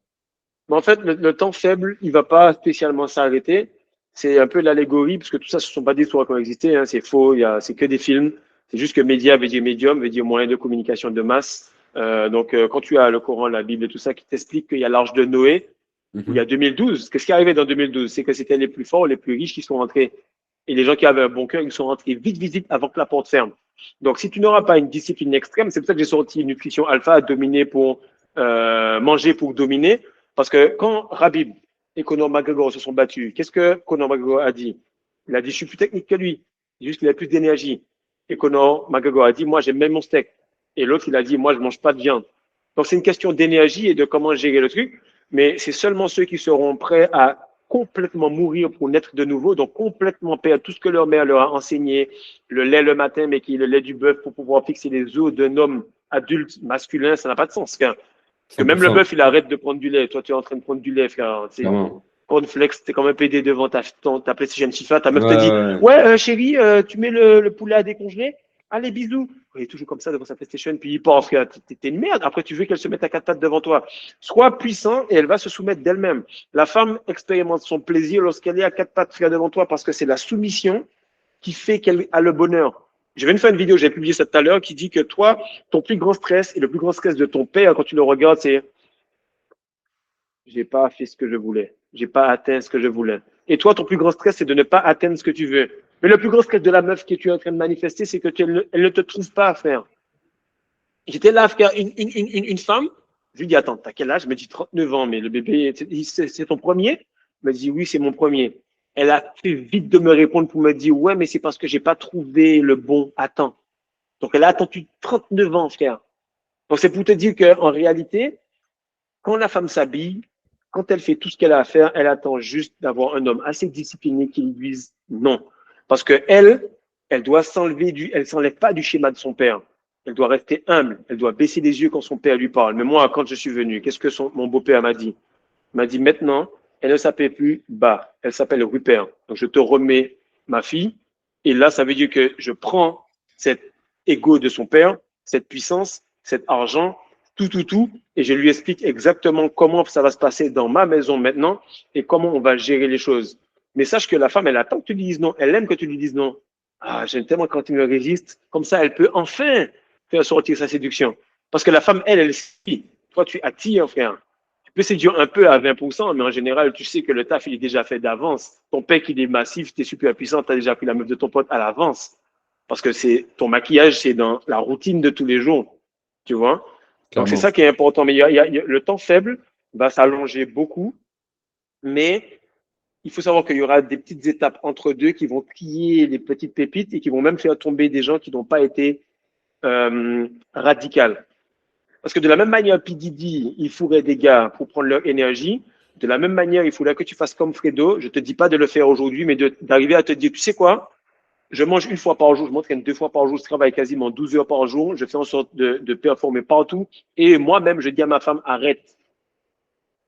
en fait, le temps faible, il va pas spécialement s'arrêter. C'est un peu l'allégorie, parce que tout ça, ce sont pas des histoires qui ont existé, hein, c'est faux, c'est que des films. C'est juste que média veut dire médium, veut dire moyen de communication de masse. Quand tu as le Coran, la Bible et tout ça qui t'explique qu'il y a l'arche de Noé, où il y a Mhm. 2012. Qu'est-ce qui est arrivé dans 2012? C'est que c'était les plus forts, les plus riches qui sont rentrés. Et les gens qui avaient un bon cœur, ils sont rentrés vite avant que la porte ferme. Donc, si tu n'auras pas une discipline extrême, c'est pour ça que j'ai sorti une nutrition alpha à dominer pour manger pour dominer. Parce que quand Rabib et Conor McGregor se sont battus, qu'est-ce que Conor McGregor a dit? Il a dit, je suis plus technique que lui. Juste qu'il a plus d'énergie. Et Conor McGregor a dit, moi, j'aime même mon steak. Et l'autre, il a dit, moi, je mange pas de viande. Donc, c'est une question d'énergie et de comment gérer le truc. Mais c'est seulement ceux qui seront prêts à complètement mourir pour naître de nouveau, donc complètement perdre tout ce que leur mère leur a enseigné, le lait le matin, mais qui est le lait du bœuf pour pouvoir fixer les os d'un homme adulte masculin, ça n'a pas de sens. Frère. Que même le 100%, bœuf, il arrête de prendre du lait. Toi, tu es en train de prendre du lait, frère. C'est clairement. cornflakes, t'es comme un PD devant ta PlayStation FIFA. Ta Ouais, meuf te dit, ouais, ouais, chérie, tu mets le poulet à décongeler. Allez, bisous. Il est toujours comme ça devant sa PlayStation, puis il pense que t'es une merde. Après, tu veux qu'elle se mette à quatre pattes devant toi. Sois puissant et elle va se soumettre d'elle-même. La femme expérimente son plaisir lorsqu'elle est à quatre pattes frère, devant toi parce que c'est la soumission qui fait qu'elle a le bonheur. Je vais faire une vidéo, j'ai publié ça tout à l'heure, qui dit que toi, ton plus grand stress et le plus grand stress de ton père, quand tu le regardes, c'est j'ai pas fait ce que je voulais. J'ai pas atteint ce que je voulais. Et toi, ton plus grand stress, c'est de ne pas atteindre ce que tu veux. Mais le plus grand stress de la meuf que tu es en train de manifester, c'est que elle ne te trouve pas à faire. J'étais là, frère, une femme. Je lui dis, attends, t'as quel âge? Elle me dit 39 ans, mais le bébé, c'est ton premier? Elle me dit, oui, c'est mon premier. Elle a fait vite de me répondre pour me dire, ouais, mais c'est parce que j'ai pas trouvé le bon à temps. Donc, elle a attendu 39 ans, frère. Donc, c'est pour te dire qu'en réalité, quand la femme s'habille, quand elle fait tout ce qu'elle a à faire, elle attend juste d'avoir un homme assez discipliné qui lui dise non. Parce que elle doit elle s'enlève pas du schéma de son père. Elle doit rester humble. Elle doit baisser les yeux quand son père lui parle. Mais moi, quand je suis venu, qu'est-ce que mon beau-père m'a dit? Il m'a dit maintenant, elle ne s'appelle plus Bah, elle s'appelle Rupert. Donc je te remets ma fille. Et là, ça veut dire que je prends cet ego de son père, cette puissance, cet argent, tout, et je lui explique exactement comment ça va se passer dans ma maison maintenant et comment on va gérer les choses. Mais sache que la femme, elle attend que tu lui dises non. Elle aime que tu lui dises non. Ah, j'aime tellement quand tu me résistes. Comme ça, elle peut enfin faire sortir sa séduction. Parce que la femme, elle séduit. Toi, tu attires, frère. Tu peux séduire un peu à 20%, mais en général, tu sais que le taf, il est déjà fait d'avance. Ton pec, il est massif, tu es super puissant, tu as déjà pris la meuf de ton pote à l'avance. Parce que c'est ton maquillage, c'est dans la routine de tous les jours. Tu vois? Donc, c'est clairement. ça qui est important. Mais le temps faible va s'allonger beaucoup, mais il faut savoir qu'il y aura des petites étapes entre deux qui vont trier les petites pépites et qui vont même faire tomber des gens qui n'ont pas été radicales. Parce que de la même manière, P. Diddy, il fourrait des gars pour prendre leur énergie. De la même manière, il faudrait que tu fasses comme Fredo. Je ne te dis pas de le faire aujourd'hui, mais d'arriver à te dire, tu sais quoi? je mange une fois par jour, je m'entraîne 2 fois par jour, je travaille quasiment 12 heures par jour, je fais en sorte de performer partout. Et moi-même, je dis à ma femme, arrête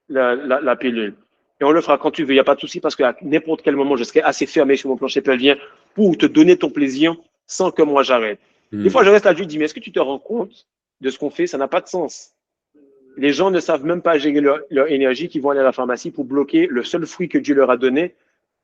la pilule. Et on le fera quand tu veux, il n'y a pas de souci, parce qu'à n'importe quel moment, je serai assez fermé sur mon plancher pelvien pour te donner ton plaisir sans que moi j'arrête. Des fois, je reste là, je lui dis, mais est-ce que tu te rends compte de ce qu'on fait? Ça n'a pas de sens. Les gens ne savent même pas gérer leur énergie, qui vont aller à la pharmacie pour bloquer le seul fruit que Dieu leur a donné.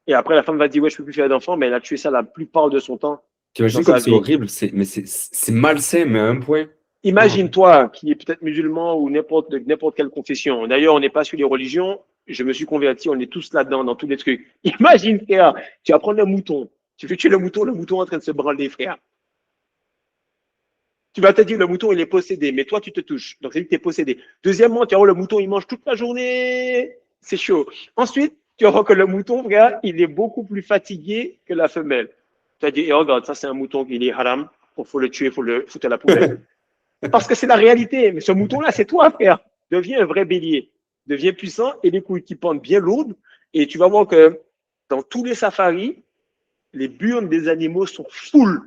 Et après, la femme va dire, ouais, je ne peux plus faire d'enfant, mais elle a tué ça la plupart de son temps dans T'imagines comme sa c'est vie. horrible, c'est malsain, mais à un point. Oh. Imagine-toi, qui est peut-être musulman ou n'importe quelle confession. D'ailleurs, on n'est pas sur les religions. Je me suis converti, on est tous là-dedans, dans tous les trucs. Imagine, frère, tu vas prendre le mouton. Tu fais tuer le mouton est en train de se branler, frère. Tu vas te dire, le mouton, il est possédé, mais toi, tu te touches. Donc, c'est lui que tu es possédé. Deuxièmement, tu vas voir, le mouton, il mange toute la journée. C'est chaud. Ensuite, tu vas voir que le mouton, frère, il est beaucoup plus fatigué que la femelle. Tu vas dire, eh, regarde, ça, c'est un mouton, il est haram. Il faut le tuer, il faut le foutre à la poubelle. Parce que c'est la réalité. Mais ce mouton-là, c'est toi, frère. Deviens un vrai bélier. Deviens puissant et les couilles qui pendent bien lourdes. Et tu vas voir que dans tous les safaris, les burnes des animaux sont full.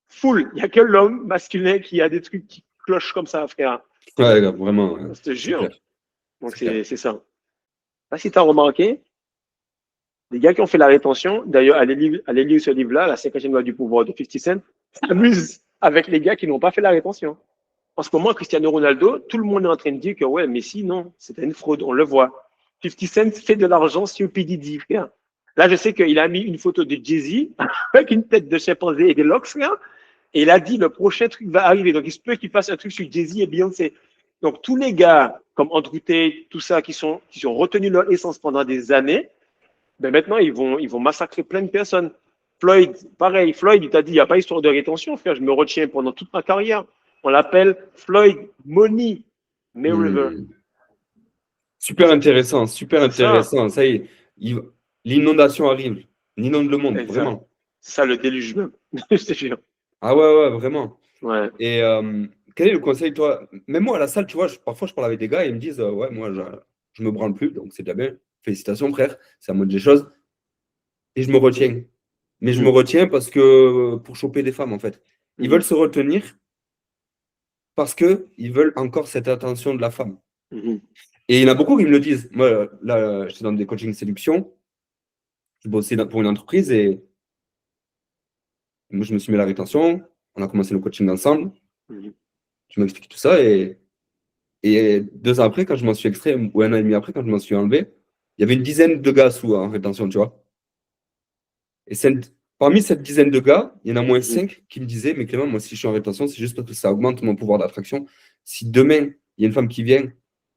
Full. Il n'y a que l'homme masculin qui a des trucs qui clochent comme ça, frère. Ouais, gars, vraiment, Je te c'est clair. jure. Donc, C'est clair. c'est ça. Là, si tu as remarqué, les gars qui ont fait la rétention, d'ailleurs, allez lire ce livre-là, La 50e loi du pouvoir de 50 Cent, s'amusent avec les gars qui n'ont pas fait la rétention. En ce moment, Cristiano Ronaldo, tout le monde est en train de dire que ouais, Messi, non, c'était une fraude, on le voit. 50 Cent fait de l'argent sur PDD, frère. Là, je sais qu'il a mis une photo de Jay-Z avec une tête de chimpanzé et des locks, frère. Et il a dit le prochain truc va arriver. Donc, il se peut qu'il fasse un truc sur Jay-Z et Beyoncé. Donc, tous les gars comme Andrew Tate, tout ça, qui ont retenu leur essence pendant des années, ben maintenant, ils vont massacrer plein de personnes. Floyd, pareil, Floyd, il t'a dit, il n'y a pas histoire de rétention, frère, je me retiens pendant toute ma carrière. On l'appelle Floyd Money Mayweather. Super intéressant, super C'est ça, intéressant. Ça y est, l'inondation arrive. On inonde le monde, exact. vraiment. C'est ça le déluge même. Je te jure. Ah ouais, ouais, vraiment. Ouais. Et quel est le conseil, toi? Même moi, à la salle, tu vois, parfois, je parle avec des gars et ils me disent, ouais, moi, je me branle plus, donc c'est déjà bien. Félicitations, frère, c'est la moindre des choses. Et je me retiens. Mais je me Mhm. retiens parce que pour choper des femmes, en fait. Ils veulent Mhm. se retenir parce qu'ils veulent encore cette attention de la femme. Mhm. Et il y en a beaucoup qui me le disent. Moi, là, j'étais dans des coachings séduction, je bossais pour une entreprise et moi, je me suis mis à la rétention. On a commencé le coaching ensemble. Mhm. Tu m'as expliqué tout ça et 2 ans après, quand je m'en suis extrait, ou 1 an et demi après, quand je m'en suis enlevé, il y avait une dizaine de gars sous en rétention, tu vois. Et parmi cette dizaine de gars, il y en a moins Mhm. 5 qui me disaient, mais Clément, moi, si je suis en rétention, c'est juste parce que ça augmente mon pouvoir d'attraction. Si demain, il y a une femme qui vient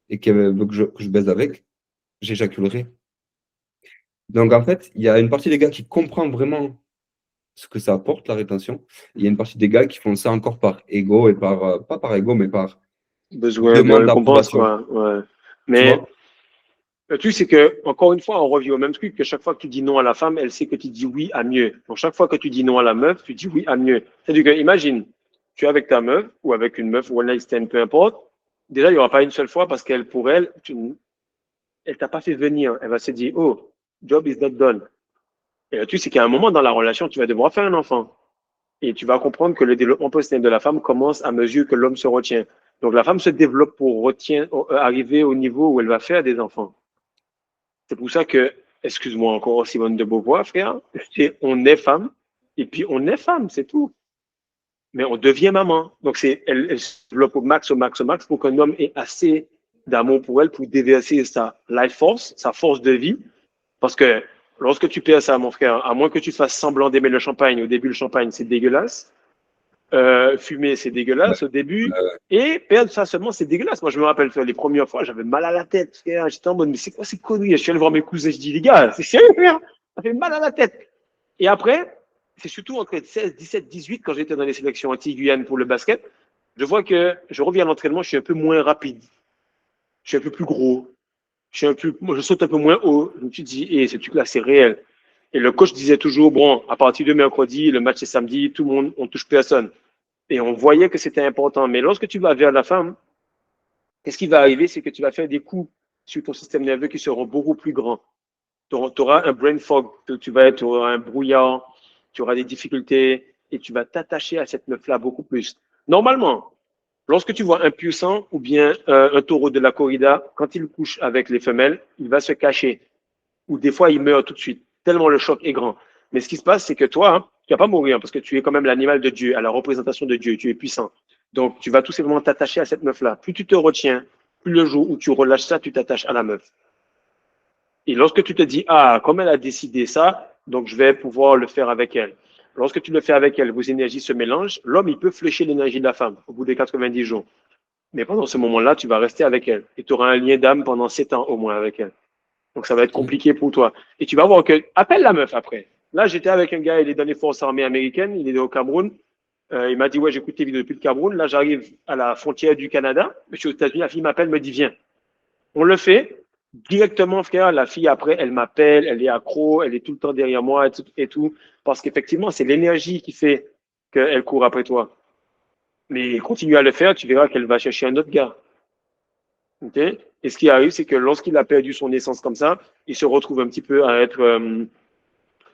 et qui veut que je baise avec, j'éjaculerai. Donc, en fait, il y a une partie des gars qui comprend vraiment ce que ça apporte, la rétention. Il y a une partie des gars qui font ça encore par ego et pas par ego, mais par Besoin de demande récompense, d'approbation. quoi. Ouais. Tu Mais vois? le truc, c'est que, encore une fois, on revient au même truc, que chaque fois que tu dis non à la femme, elle sait que tu dis oui à mieux. Donc, chaque fois que tu dis non à la meuf, tu dis oui à mieux. C'est-à-dire que, imagine, tu es avec ta meuf, ou avec une meuf, ou one night stand, peu importe. Déjà, il n'y aura pas une seule fois parce qu'elle, pour elle, elle t'a pas fait venir. Elle va se dire, oh, job is not done. Et le truc, c'est qu'à un moment dans la relation, tu vas devoir faire un enfant. Et tu vas comprendre que le développement personnel de la femme commence à mesure que l'homme se retient. Donc, la femme se développe pour arriver au niveau où elle va faire des enfants. C'est pour ça que, excuse-moi encore Simone de Beauvoir, frère, on est femme, et puis on est femme, c'est tout. Mais on devient maman. Donc, elle se développe au max, au max, au max, pour qu'un homme ait assez d'amour pour elle, pour déverser sa life force, sa force de vie. Parce que lorsque tu perds ça, mon frère, à moins que tu fasses semblant d'aimer le champagne, au début, le champagne, c'est dégueulasse. Fumer, c'est Ouais. dégueulasse au début. Et perdre ça seulement, c'est dégueulasse. Moi, je me rappelle, les premières fois, j'avais mal à la tête. Frère. J'étais en mode, mais c'est quoi ces conneries? Je suis allé voir mes cousins, je dis, les gars, c'est sérieux, frère? Ça fait mal à la tête. Et après, c'est surtout entre 16, 17, 18, quand j'étais dans les sélections anti-Guyane pour le basket, je vois que je reviens à l'entraînement, je suis un peu moins rapide. Je suis un peu plus gros. Je saute un peu moins haut. Je me suis dit, ce truc-là, c'est réel. Et le coach disait toujours, bon, à partir de mercredi, le match est samedi, tout le monde, on touche personne. Et on voyait que c'était important. Mais lorsque tu vas vers la femme, qu'est-ce qui va arriver? C'est que tu vas faire des coups sur ton système nerveux qui seront beaucoup plus grands. Tu auras un brain fog, tu auras un brouillard. tu auras des difficultés et tu vas t'attacher à cette meuf-là beaucoup plus. Normalement, lorsque tu vois un puissant ou bien un taureau de la corrida, quand il couche avec les femelles, il va se cacher. Ou des fois, il meurt tout de suite, tellement le choc est grand. Mais ce qui se passe, c'est que toi, hein, tu vas pas mourir parce que tu es quand même l'animal de Dieu, à la représentation de Dieu, tu es puissant. Donc, tu vas tout simplement t'attacher à cette meuf-là. Plus tu te retiens, plus le jour où tu relâches ça, tu t'attaches à la meuf. Et lorsque tu te dis, ah, comme elle a décidé ça, donc je vais pouvoir le faire avec elle. Lorsque tu le fais avec elle, vos énergies se mélangent. L'homme, il peut flécher l'énergie de la femme au bout des 90 jours. Mais pendant ce moment-là, tu vas rester avec elle. Et tu auras un lien d'âme pendant 7 ans au moins avec elle. Donc, ça va être compliqué pour toi. Et tu vas voir que, appelle la meuf après. Là, j'étais avec un gars, il est dans les forces armées américaines, il est au Cameroun. Il m'a dit, ouais, j'écoute tes vidéos depuis le Cameroun. Là, j'arrive à la frontière du Canada. Je suis aux États-Unis, la fille m'appelle, me dit, viens. On le fait directement, frère. La fille, après, elle m'appelle, elle est accro, elle est tout le temps derrière moi et tout. Parce qu'effectivement, c'est l'énergie qui fait qu'elle court après toi. Mais continue à le faire, tu verras qu'elle va chercher un autre gars. Okay. Et ce qui arrive, c'est que lorsqu'il a perdu son essence comme ça, il se retrouve un petit peu à être.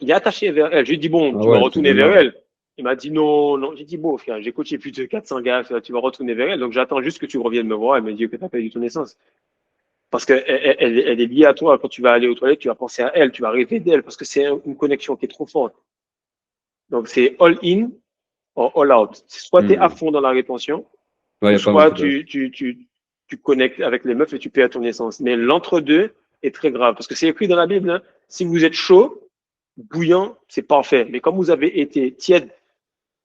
Il est attaché vers elle. Je lui ai dit, bon, Ah tu vas ouais, c'est retourner de vers merde. elle. Il m'a dit, non, non. J'ai dit, bon, frère, j'ai coaché plus de 400 gars, frère, tu vas retourner vers elle. Donc, j'attends juste que tu reviennes me voir et me dire que tu as perdu ton essence. Parce qu'elle elle est liée à toi. Quand tu vas aller aux toilettes, tu vas penser à elle, tu vas rêver d'elle parce que c'est une connexion qui est trop forte. Donc, c'est all in or all out. Soit tu es à Hmm. fond dans la rétention, Ouais, il ou n'y a pas soit beaucoup de. tu connectes avec les meufs et tu perds ton essence. Mais l'entre-deux est très grave parce que c'est écrit dans la Bible, hein, si vous êtes chaud, bouillant, c'est parfait. Mais comme vous avez été tiède,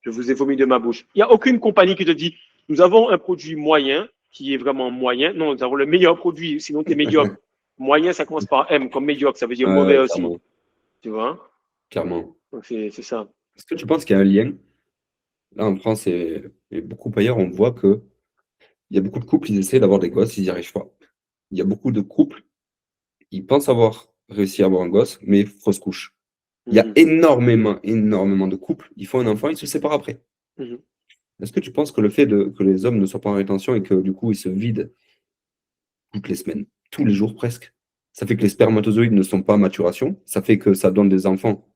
je vous ai vomi de ma bouche. Il n'y a aucune compagnie qui te dit, nous avons un produit moyen qui est vraiment moyen. Non, nous avons le meilleur produit, sinon tu es médiocre. Moyen, ça commence par M, comme médiocre, ça veut dire mauvais Ouais, aussi. clairement. Tu vois? Clairement. Donc c'est ça. Est-ce que tu penses qu'il y a un lien? Là, en France et beaucoup ailleurs, on voit que il y a beaucoup de couples, ils essaient d'avoir des gosses, ils n'y arrivent pas. Il y a beaucoup de couples, ils pensent avoir réussi à avoir un gosse, mais fausse couche. Il y a Mhm. énormément de couples, ils font un enfant, ils se séparent après. Mhm. Est-ce que tu penses que le fait que les hommes ne soient pas en rétention et que du coup ils se vident toutes les semaines, tous les jours presque, ça fait que les spermatozoïdes ne sont pas à maturation, ça fait que ça donne des enfants,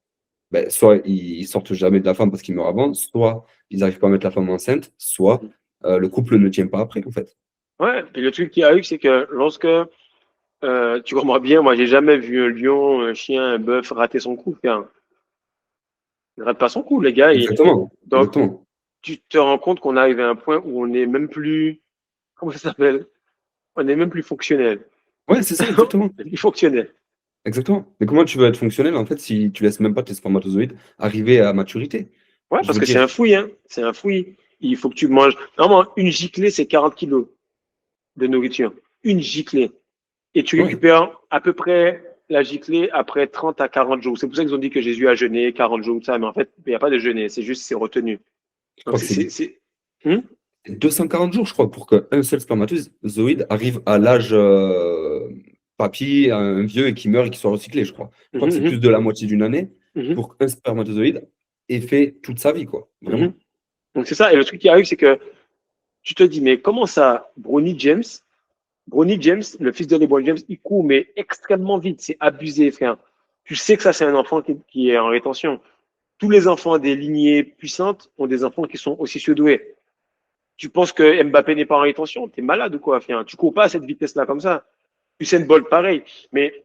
ben, soit ils sortent jamais de la femme parce qu'ils meurent avant, soit ils n'arrivent pas à mettre la femme enceinte, soit le couple ne tient pas après en fait. Ouais, et le truc qui arrive, c'est que lorsque tu comprends bien, moi j'ai jamais vu un lion, un chien, un bœuf rater son coup, frère. Il rate pas son coup, les gars. Exactement, Donc exactement. tu te rends compte qu'on arrive à un point où on n'est même plus, comment ça s'appelle? On n'est même plus fonctionnel. Ouais, c'est ça, exactement. On est plus fonctionnel. Exactement. Mais comment tu veux être fonctionnel en fait si tu laisses même pas tes spermatozoïdes arriver à maturité? Ouais, Je parce veux que c'est un dire, fouillis, hein. C'est un fouillis. Il faut que tu manges. Normalement, une giclée, c'est 40 kilos de nourriture. Une giclée. Et tu ouais, récupères à peu près la giclée après 30 à 40 jours. C'est pour ça qu'ils ont dit que Jésus a jeûné 40 jours, ça. Mais en fait, il n'y a pas de jeûner. C'est juste, c'est retenu. je Donc, crois que c'est Hmm. 240 jours, je crois, pour qu'un seul spermatozoïde arrive à l'âge papy, un vieux et qui meurt et qui soit recyclé, je crois. Je crois que Mhm, c'est plus mhm, de la moitié d'une année mhm, pour qu'un spermatozoïde ait fait toute sa vie, quoi. mhm. Vraiment. Donc, c'est ça. Et le truc qui arrive, c'est que tu te dis, mais comment ça, Bronny James, le fils de LeBron James, il court, mais extrêmement vite. C'est abusé, frère. Tu sais que ça, c'est un enfant qui est en rétention. Tous les enfants des lignées puissantes ont des enfants qui sont aussi surdoués. Tu penses que Mbappé n'est pas en rétention? T'es malade ou quoi, frère? Tu cours pas à cette vitesse-là comme ça. Usain Bolt, pareil. Mais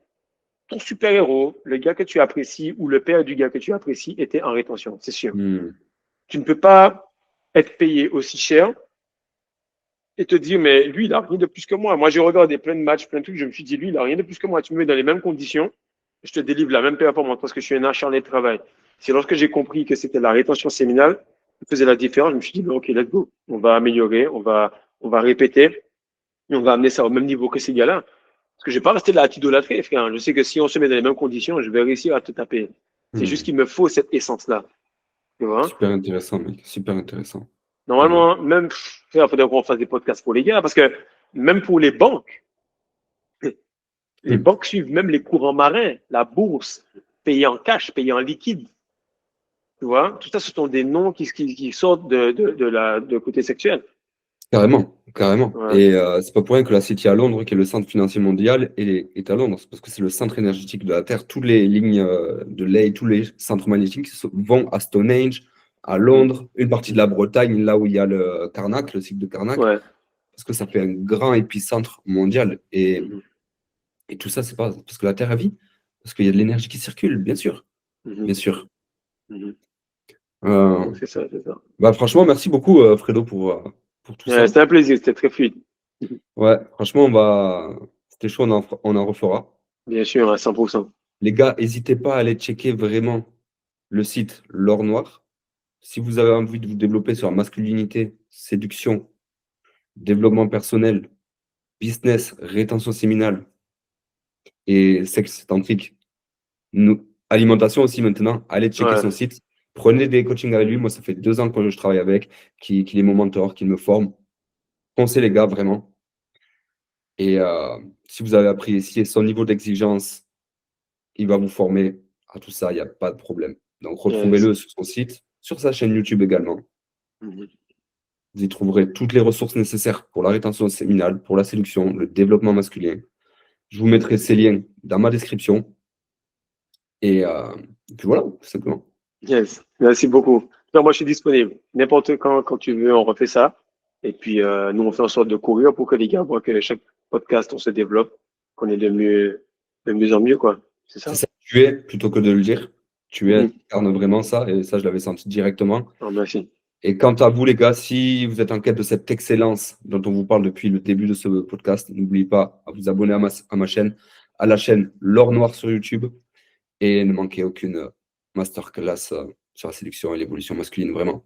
ton super-héros, le gars que tu apprécies ou le père du gars que tu apprécies était en rétention, c'est sûr. Hmm. Tu ne peux pas être payé aussi cher et te dire, mais lui, il a rien de plus que moi. Moi, j'ai regardé plein de matchs, plein de trucs, je me suis dit, lui, il a rien de plus que moi. Tu me mets dans les mêmes conditions, je te délivre la même performance parce que je suis un acharné de travail. C'est lorsque j'ai compris que c'était la rétention séminale qui faisait la différence, je me suis dit, ben, ok, let's go. On va améliorer, on va répéter et on va amener ça au même niveau que ces gars-là. Parce que je vais pas rester là à t'idolâtrer, frère. Je sais que si on se met dans les mêmes conditions, je vais réussir à te taper. C'est juste Hmm. qu'il me faut cette essence-là. Tu vois? Super intéressant, mec. Super intéressant. Vraiment. Normalement, même, il faudrait qu'on fasse des podcasts pour les gars, parce que même pour les Hmm. banques suivent même les courants marins, la bourse, payée en cash, payée en liquide. Tu vois? Tout ça, ce sont des noms qui sortent de côté sexuel. Carrément. Carrément. Ouais. Et c'est pas pour rien que la City à Londres, qui est le centre financier mondial, est à Londres. C'est parce que c'est le centre énergétique de la Terre. Toutes les lignes de lait, tous les centres magnétiques vont à Stonehenge, à Londres, une partie de la Bretagne, là où il y a le Karnak, le site de Karnak, Ouais. parce que ça fait un grand épicentre mondial. Mhm. Et tout ça, c'est pas parce que la Terre a vie, parce qu'il y a de l'énergie qui circule, bien sûr. Mhm. Bien sûr. Mhm. Euh, Donc, c'est ça, c'est ça. Bah, franchement, merci beaucoup, Fredo, pour tout Ouais, ça. c'était un plaisir, c'était très fluide. Ouais, franchement, c'était chaud, on en refera. Bien sûr, à 100%. Les gars, n'hésitez pas à aller checker vraiment le site L'Or Noir. Si vous avez envie de vous développer sur la masculinité, séduction, développement personnel, business, rétention séminale et sexe tantrique, alimentation aussi maintenant, allez checker son Ouais. site. Prenez des coachings avec lui. Moi, ça fait 2 ans que je travaille avec, qu'il est mon mentor, qu'il me forme. Foncez les gars, vraiment. Et si vous avez apprécié son niveau d'exigence, il va vous former à tout ça, il n'y a pas de problème. Donc, Yes. retrouvez-le sur son site, sur sa chaîne YouTube également. Mhm. Vous y trouverez toutes les ressources nécessaires pour la rétention séminale, pour la séduction, le développement masculin. Je vous mettrai ces liens dans ma description. Et puis voilà, tout simplement. Yes. Merci beaucoup. Non, moi, je suis disponible. N'importe quand tu veux, on refait ça. Et puis, nous, on fait en sorte de courir pour que les gars voient que chaque podcast, on se développe, qu'on est de mieux en mieux, quoi. C'est C'est ça. ça, tu es, plutôt que de le dire. Tu es, Mhm. incarnes vraiment ça, et ça, je l'avais senti directement. Oh, merci. Et quant à vous, les gars, si vous êtes en quête de cette excellence dont on vous parle depuis le début de ce podcast, n'oubliez pas à vous abonner à ma chaîne, à la chaîne L'Or Noir sur YouTube, et ne manquez aucune masterclass sur la séduction et l'évolution masculine, vraiment.